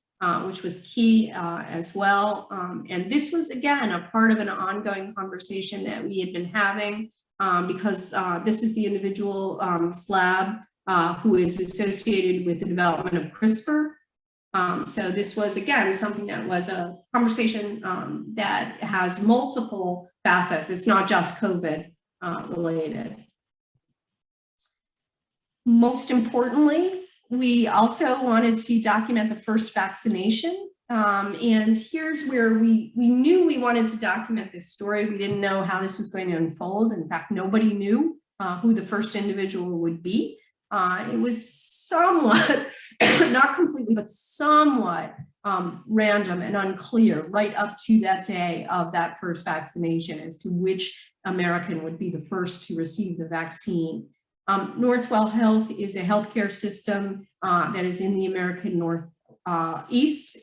which was key as well. And this was, again, a part of an ongoing conversation that we had been having because this is the individual slab who is associated with the development of CRISPR. So this was, again, something that was a conversation that has multiple facets. It's not just COVID related. Most importantly, we also wanted to document the first vaccination. And here's where we knew we wanted to document this story. We didn't know how this was going to unfold. In fact, nobody knew who the first individual would be. It was somewhat, not completely, but somewhat random and unclear right up to that day of that first vaccination as to which American would be the first to receive the vaccine. Northwell Health is a healthcare system that is in the American Northeast,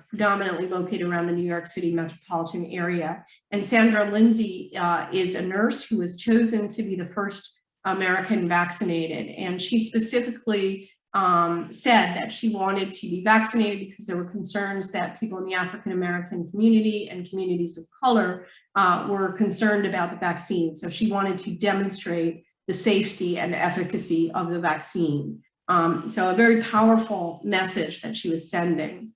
predominantly located around the New York City metropolitan area. And Sandra Lindsay is a nurse who was chosen to be the first American vaccinated. And she specifically said that she wanted to be vaccinated because there were concerns that people in the African American community and communities of color were concerned about the vaccine. So she wanted to demonstrate the safety and efficacy of the vaccine. So a very powerful message that she was sending.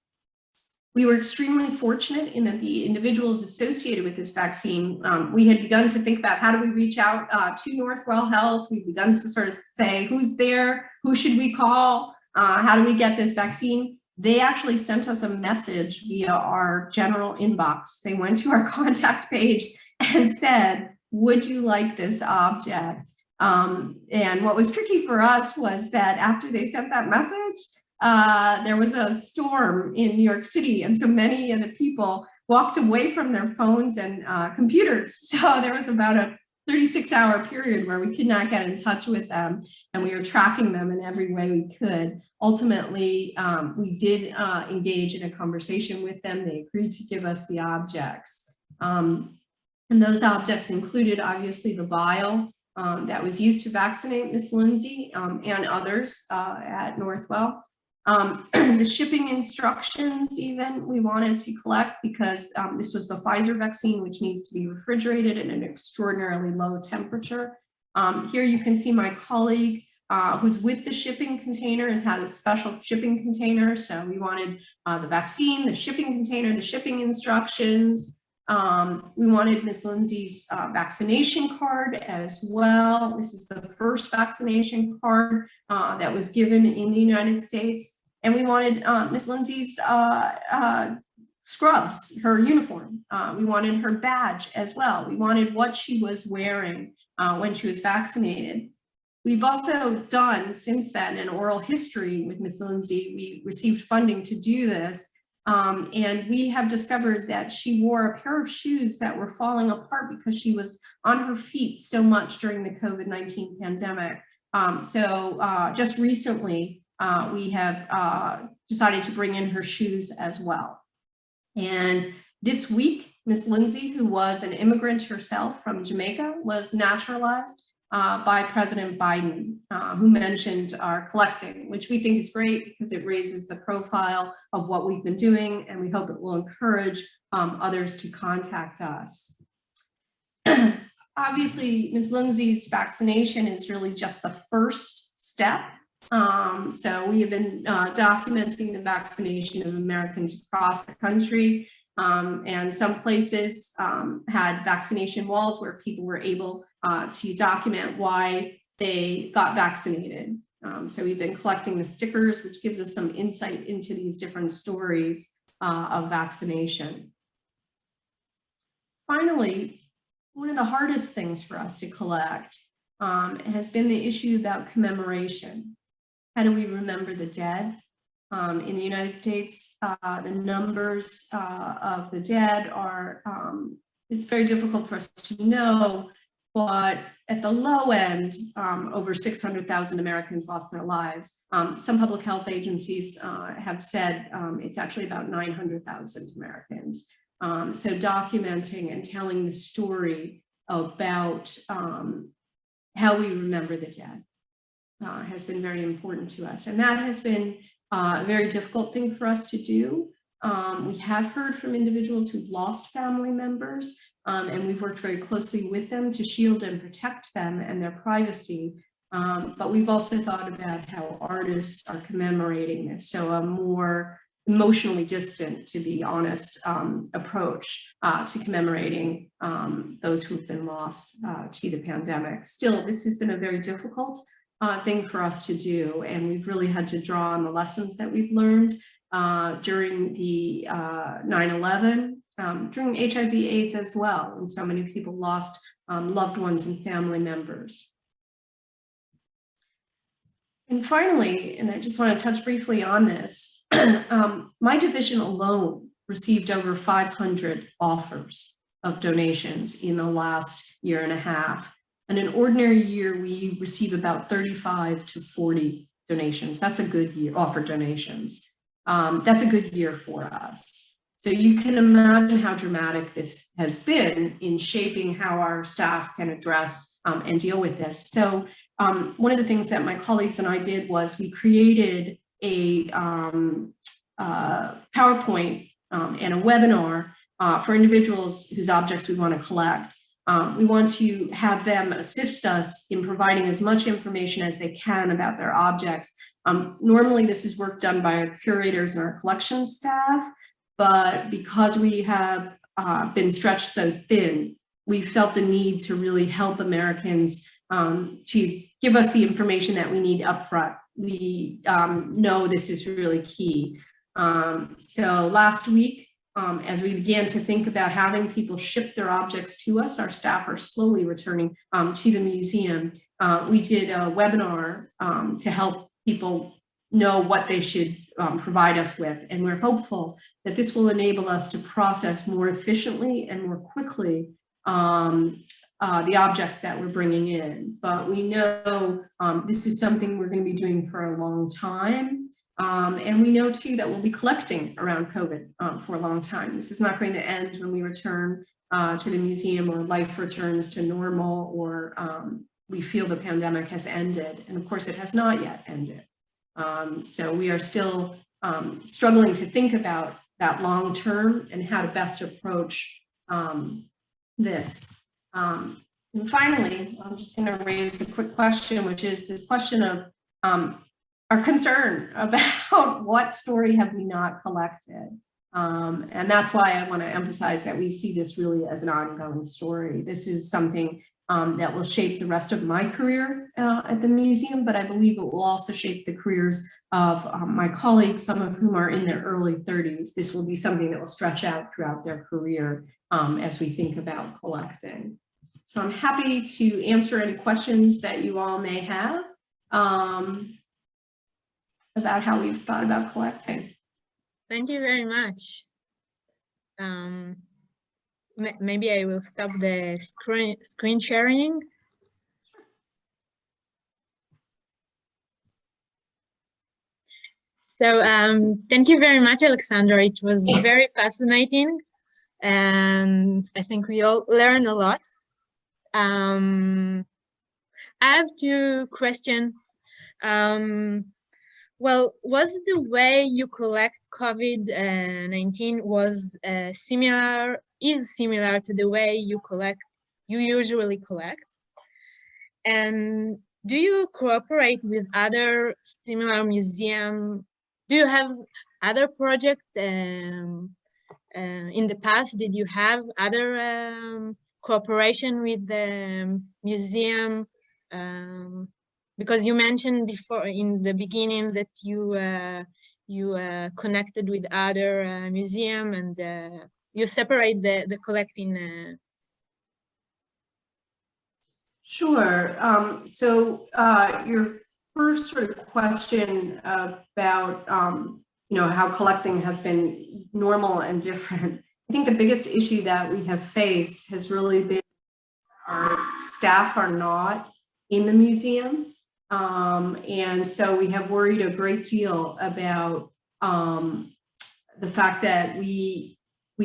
We were extremely fortunate in that the individuals associated with this vaccine, we had begun to think about how do we reach out to Northwell Health. We've begun to sort of say, who's there? Who should we call? How do we get this vaccine? They actually sent us a message via our general inbox. They went to our contact page and said, would you like this object? And what was tricky for us was that after they sent that message, there was a storm in New York City, and so many of the people walked away from their phones and computers. So there was about a 36-hour period where we could not get in touch with them, and we were tracking them in every way we could. Ultimately, we did engage in a conversation with them. They agreed to give us the objects. And those objects included, obviously, the vial that was used to vaccinate Miss Lindsay and others at Northwell. The shipping instructions even we wanted to collect because this was the Pfizer vaccine, which needs to be refrigerated at an extraordinarily low temperature. Here you can see my colleague who's with the shipping container and had a special shipping container. So we wanted the vaccine, the shipping container, the shipping instructions. We wanted Miss Lindsay's vaccination card as well. This is the first vaccination card that was given in the United States. And we wanted Miss Lindsay's scrubs, her uniform. We wanted her badge as well. We wanted what she was wearing when she was vaccinated. We've also done since then an oral history with Miss Lindsay. We received funding to do this. And we have discovered that she wore a pair of shoes that were falling apart because she was on her feet so much during the COVID-19 pandemic. So just recently, we have decided to bring in her shoes as well. And this week, Miss Lindsay, who was an immigrant herself from Jamaica, was naturalized by President Biden, who mentioned our collecting, which we think is great because it raises the profile of what we've been doing, and we hope it will encourage others to contact us. Obviously, Ms. Lindsay's vaccination is really just the first step. So we have been documenting the vaccination of Americans across the country, and some places had vaccination walls where people were able to document why they got vaccinated. So we've been collecting the stickers, which gives us some insight into these different stories of vaccination. Finally, one of the hardest things for us to collect has been the issue about commemoration. How do we remember the dead? In the United States, the numbers of the dead are, it's very difficult for us to know, but at the low end, over 600,000 Americans lost their lives. Some public health agencies have said it's actually about 900,000 Americans. So documenting and telling the story about how we remember the dead has been very important to us. And that has been a very difficult thing for us to do. We have heard from individuals who've lost family members, and we've worked very closely with them to shield and protect them and their privacy. But we've also thought about how artists are commemorating this. So a more emotionally distant, to be honest, approach to commemorating those who've been lost to the pandemic. Still, this has been a very difficult thing for us to do, and we've really had to draw on the lessons that we've learned during the 9/11, during HIV/AIDS as well, and so many people lost loved ones and family members. And finally, and I just want to touch briefly on this, my division alone received over 500 offers of donations in the last year and a half. In an ordinary year, we receive about 35 to 40 donations. That's a good year, offer donations. That's a good year for us. So you can imagine how dramatic this has been in shaping how our staff can address and deal with this. So one of the things that my colleagues and I did was we created a PowerPoint and a webinar for individuals whose objects we want to collect. We want to have them assist us in providing as much information as they can about their objects. Normally, this is work done by our curators and our collection staff, but because we have been stretched so thin, we felt the need to really help Americans to give us the information that we need upfront. We know this is really key. So last week, as we began to think about having people ship their objects to us, our staff are slowly returning to the museum. We did a webinar to help people know what they should provide us with. And we're hopeful that this will enable us to process more efficiently and more quickly the objects that we're bringing in. But we know this is something we're going to be doing for a long time. And we know too that we'll be collecting around COVID for a long time. This is not going to end when we return to the museum or life returns to normal, or we feel the pandemic has ended. And of course it has not yet ended. So we are still struggling to think about that long term and how to best approach this. And finally, I'm just going to raise a quick question, which is this question of our concern about what story have we not collected. And that's why I want to emphasize that we see this really as an ongoing story. This is something that will shape the rest of my career at the museum, but I believe it will also shape the careers of my colleagues, some of whom are in their early 30s. This will be something that will stretch out throughout their career as we think about collecting. So I'm happy to answer any questions that you all may have about how we've thought about collecting.
Thank you very much. Maybe I will stop the screen sharing. So thank you very much, Alexandra. It was very fascinating, and I think we all learned a lot. I have two questions. Well, was the way you collect COVID-19 is similar to the way you usually collect? And do you cooperate with other similar museums? Do you have other projects in the past? Did you have other cooperation with the museum? Because you mentioned before in the beginning that you connected with other museum and you separate the collecting.
Sure. So your first sort of question about how collecting has been normal and different. I think the biggest issue that we have faced has really been our staff are not in the museum. And so we have worried a great deal about the fact that we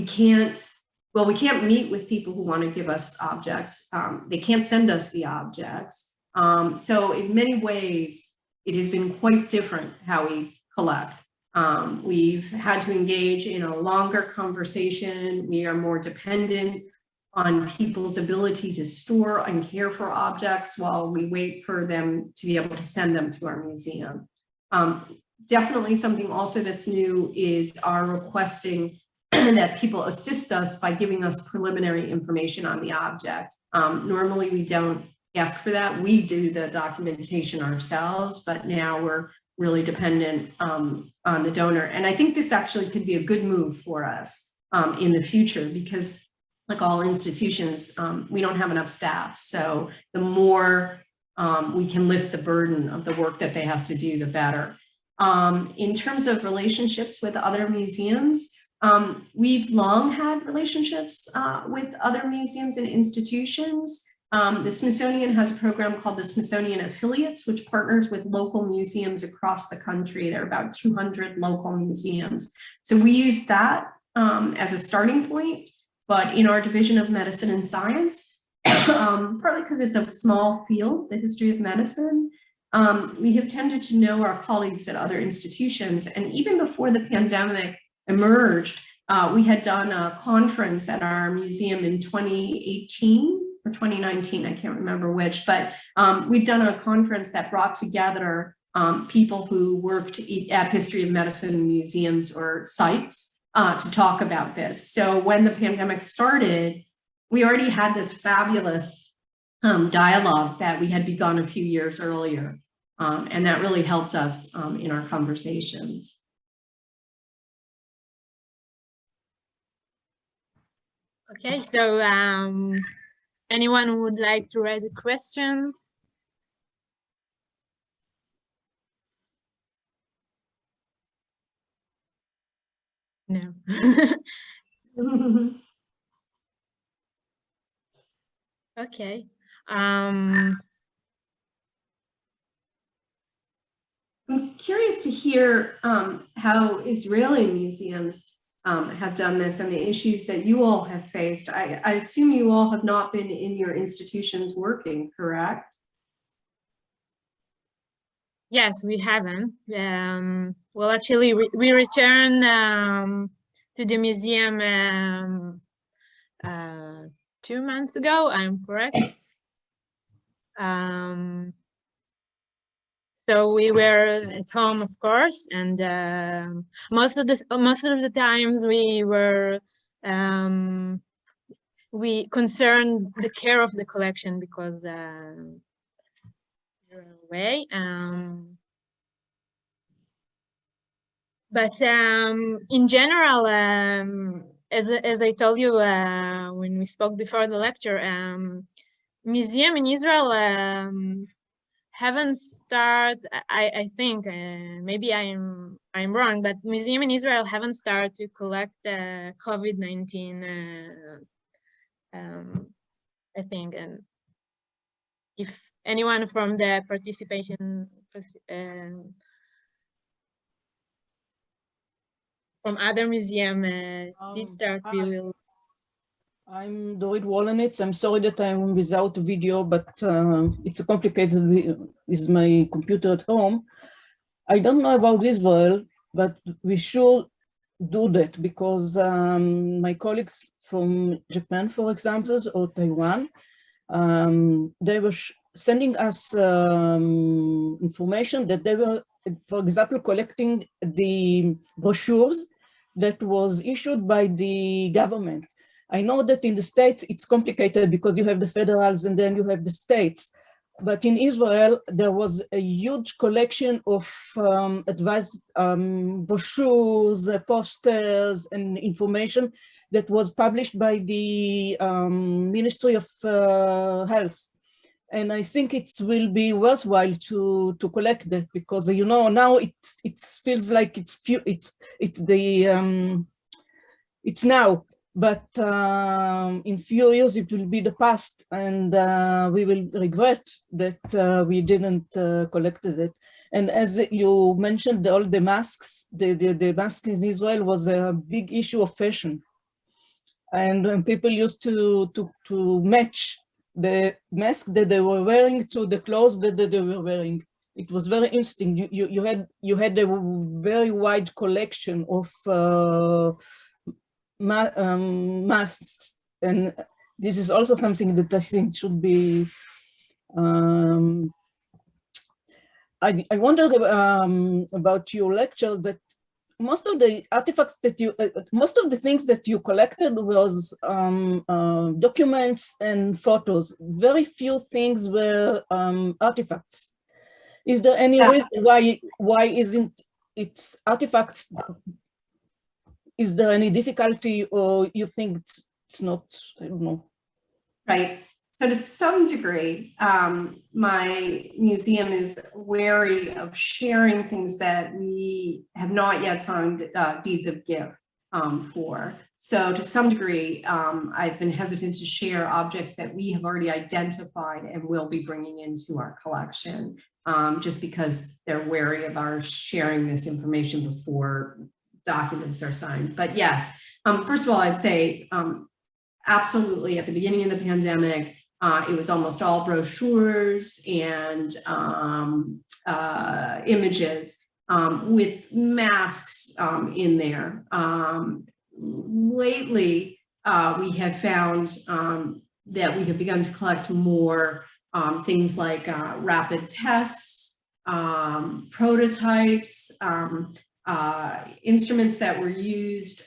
can't meet with people who want to give us objects. They can't send us the objects. So in many ways, it has been quite different how we collect. We've had to engage in a longer conversation. We are more dependent on people's ability to store and care for objects while we wait for them to be able to send them to our museum. Definitely something also that's new is our requesting that people assist us by giving us preliminary information on the object. Normally we don't ask for that. We do the documentation ourselves, but now we're really dependent on the donor. And I think this actually could be a good move for us in the future, because like all institutions, we don't have enough staff. So the more we can lift the burden of the work that they have to do, the better. In terms of relationships with other museums, we've long had relationships with other museums and institutions. The Smithsonian has a program called the Smithsonian Affiliates, which partners with local museums across the country. There are about 200 local museums. So we use that as a starting point. But in our division of medicine and science, partly because it's a small field, the history of medicine, we have tended to know our colleagues at other institutions. And even before the pandemic emerged, we had done a conference at our museum in 2018 or 2019, I can't remember which, but we've done a conference that brought together people who worked at history of medicine museums or sites to talk about this. So when the pandemic started, we already had this fabulous dialogue that we had begun a few years earlier. And that really helped us in our conversations.
Okay, so anyone who would like to raise a question? No. Okay.
I'm curious to hear how Israeli museums have done this and the issues that you all have faced. I assume you all have not been in your institutions working, correct?
Yes, we haven't. Well, actually, we returned to the museum 2 months ago. I'm correct. So we were at home, of course, and most of the times we concerned the care of the collection because we're away. But in general, as I told you when we spoke before the lecture, museum in Israel haven't started. I think maybe I'm wrong, but museum in Israel haven't started to collect COVID-19. I think, and if anyone from the participation from other museum did start, we will.
I'm Dorit Wolanitz. I'm sorry that I'm without video, but it's complicated with my computer at home. I don't know about Israel, but we should do that because my colleagues from Japan, for example, or Taiwan, they were sending us information that they were, for example, collecting the brochures that was issued by the government. I know that in the States it's complicated because you have the federals and then you have the states. But in Israel, there was a huge collection of advice brochures, posters, and information that was published by the Ministry of Health. And I think it will be worthwhile to collect that because now it feels like it's now. But in few years it will be the past, and we will regret that we didn't collected it. And as you mentioned, all the masks, the masks in Israel was a big issue of fashion, and when people used to match the mask that they were wearing to the clothes that they were wearing. It was very interesting. You had a very wide collection of masks, and this is also something that I think should be. I wonder about your lecture that most of the artifacts that most of the things that you collected was documents and photos. Very few things were artifacts. Is there any reason why isn't it artifacts? Is there any difficulty, or you think it's not? I don't know.
Right. So to some degree, my museum is wary of sharing things that we have not yet signed deeds of gift for. So to some degree, I've been hesitant to share objects that we have already identified and will be bringing into our collection, just because they're wary of our sharing this information before documents are signed. But yes, first of all, I'd say absolutely at the beginning of the pandemic, it was almost all brochures and images with masks in there. Lately, we have found that we have begun to collect more things like rapid tests, prototypes, instruments that were used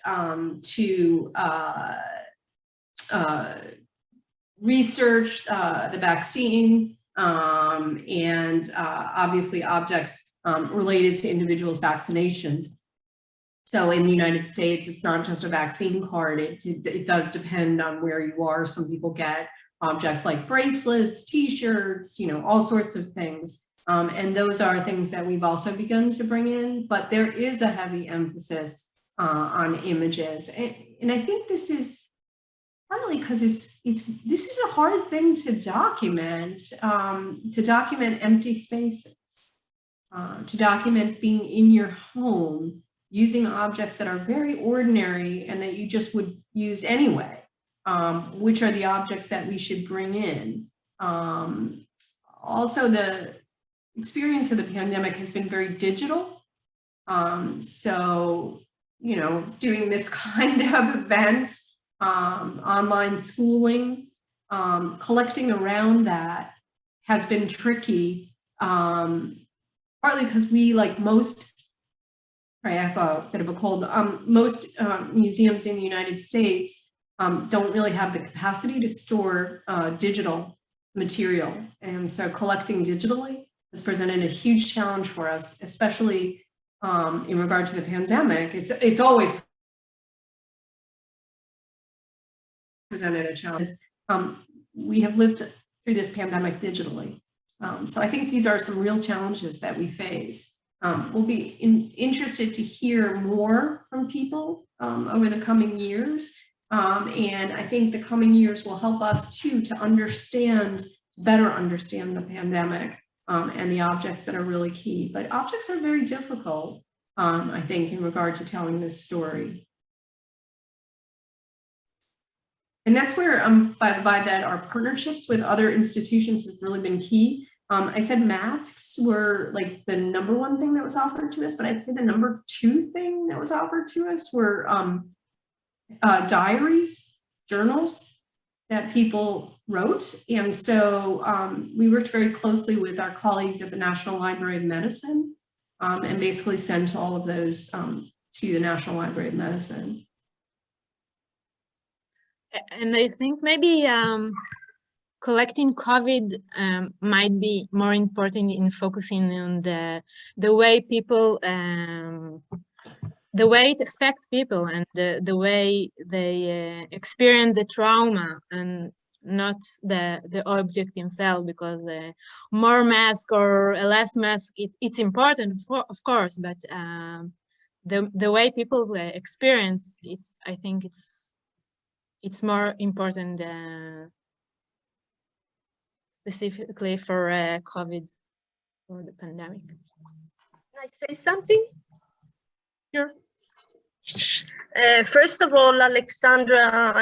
to research the vaccine, and obviously objects related to individuals' vaccinations. So in the United States, it's not just a vaccine card. It does depend on where you are. Some people get objects like bracelets, T-shirts, all sorts of things. And those are things that we've also begun to bring in, but there is a heavy emphasis on images. And I think this is partly because this is a hard thing to document empty spaces, to document being in your home, using objects that are very ordinary and that you just would use anyway, which are the objects that we should bring in. Also, the experience of the pandemic has been very digital. So, you know, doing this kind of event, online schooling, collecting around that has been tricky, partly because we, like most, I have a bit of a cold, most museums in the United States don't really have the capacity to store digital material. And so collecting digitally has presented a huge challenge for us, especially in regard to the pandemic. It's always presented a challenge. We have lived through this pandemic digitally. So I think these are some real challenges that we face. We'll be interested to hear more from people over the coming years. And I think the coming years will help us too to better understand the pandemic and the objects that are really key. But objects are very difficult, I think, in regard to telling this story. And that's where, by that, our partnerships with other institutions has really been key. I said masks were like the #1 thing that was offered to us, but I'd say the #2 thing that was offered to us were diaries, journals that people wrote. And so we worked very closely with our colleagues at the National Library of Medicine and basically sent all of those to the National Library of Medicine.
And I think maybe collecting COVID might be more important in focusing on the way people, the way it affects people and the way they experience the trauma, and not the object himself, because more mask or less mask, it's important, of course, but the way people experience, I think it's more important specifically for COVID, or the pandemic.
Can I say something?
Sure.
First of all, Alexandra,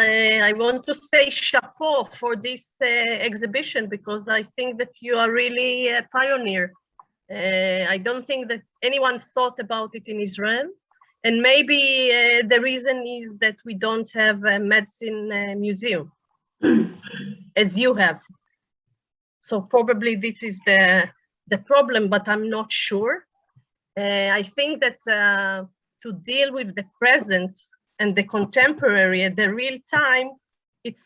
I want to say chapeau for this exhibition, because I think that you are really a pioneer. I don't think that anyone thought about it in Israel. And maybe the reason is that we don't have a medicine museum, as you have. So probably this is the problem, but I'm not sure. I think that to deal with the present and the contemporary at the real time, it's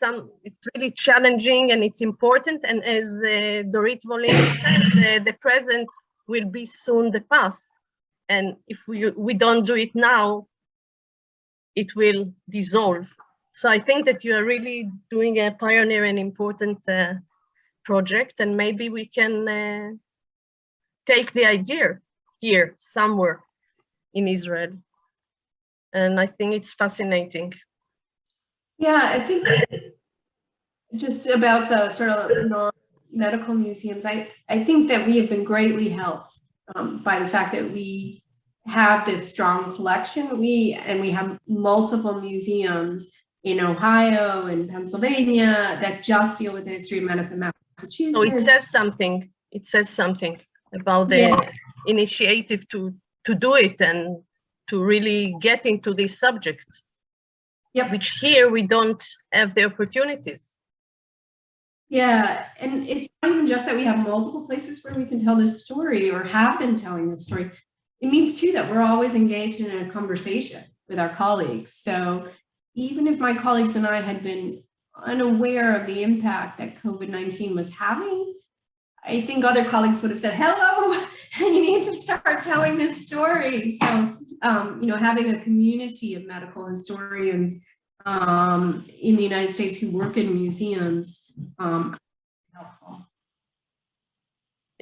really challenging and it's important. And as Dorit Volin said, the present will be soon the past. And if we don't do it now, it will dissolve. So I think that you are really doing a pioneer and important project, and maybe we can take the idea here somewhere in Israel. And I think it's fascinating.
Yeah, I think just about the sort of non-medical museums, I think that we have been greatly helped by the fact that we have this strong collection. We have multiple museums in Ohio and Pennsylvania that just deal with the history of medicine, Massachusetts.
So it says something. It says something about the initiative to do it and to really get into this subject.
Yep.
Which here we don't have the opportunities.
Yeah, and it's not even just that we have multiple places where we can tell this story or have been telling this story. It means too that we're always engaged in a conversation with our colleagues. So even if my colleagues and I had been unaware of the impact that COVID-19 was having, I think other colleagues would have said, hello, you need to start telling this story. So, having a community of medical historians in the United States who work in museums, helpful.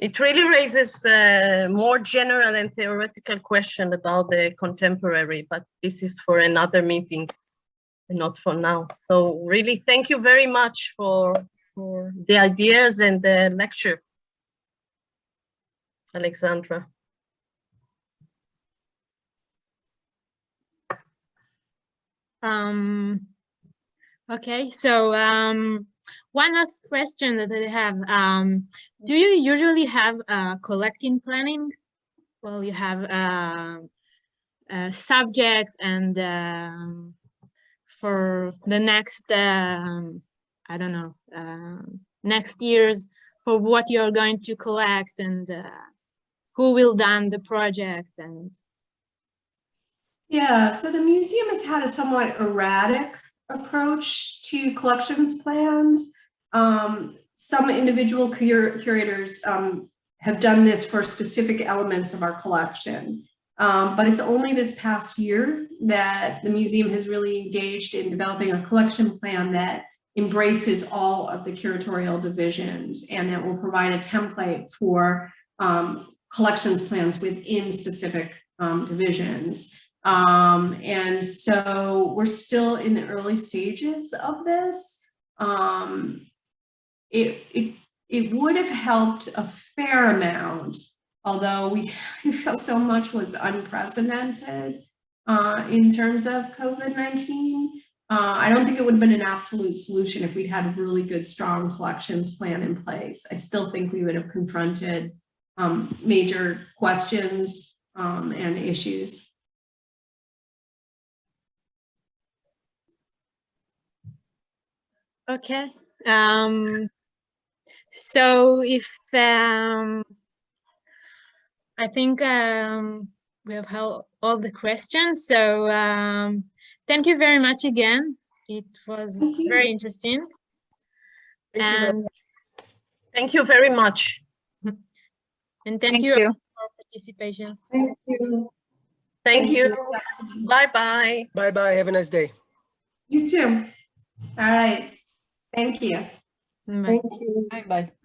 it really raises more general and theoretical question about the contemporary, but this is for another meeting, not for now. So really, thank you very much for the ideas and the lecture, Alexandra.
Okay, so one last question that I have. Do you usually have collecting planning? Well, you have a subject and for the next, I don't know, next years for what you're going to collect and who will done the project and.
Yeah, so the museum has had a somewhat erratic approach to collections plans. Some individual curators have done this for specific elements of our collection, but it's only this past year that the museum has really engaged in developing a collection plan that embraces all of the curatorial divisions and that will provide a template for collections plans within specific divisions. And so we're still in the early stages of this. It would have helped a fair amount, although we feel so much was unprecedented in terms of COVID-19. I don't think it would have been an absolute solution if we'd had a really good, strong collections plan in place. I still think we would have confronted major questions and issues.
Okay. So if I think we have held all the questions. So thank you very much again. It was very interesting.
Thank you very much.
And thank you for participation.
Thank you.
Thank you. Bye-bye.
Bye-bye. Have a nice day.
You too. All right. Thank you.
Bye.
Thank you.
Bye-bye.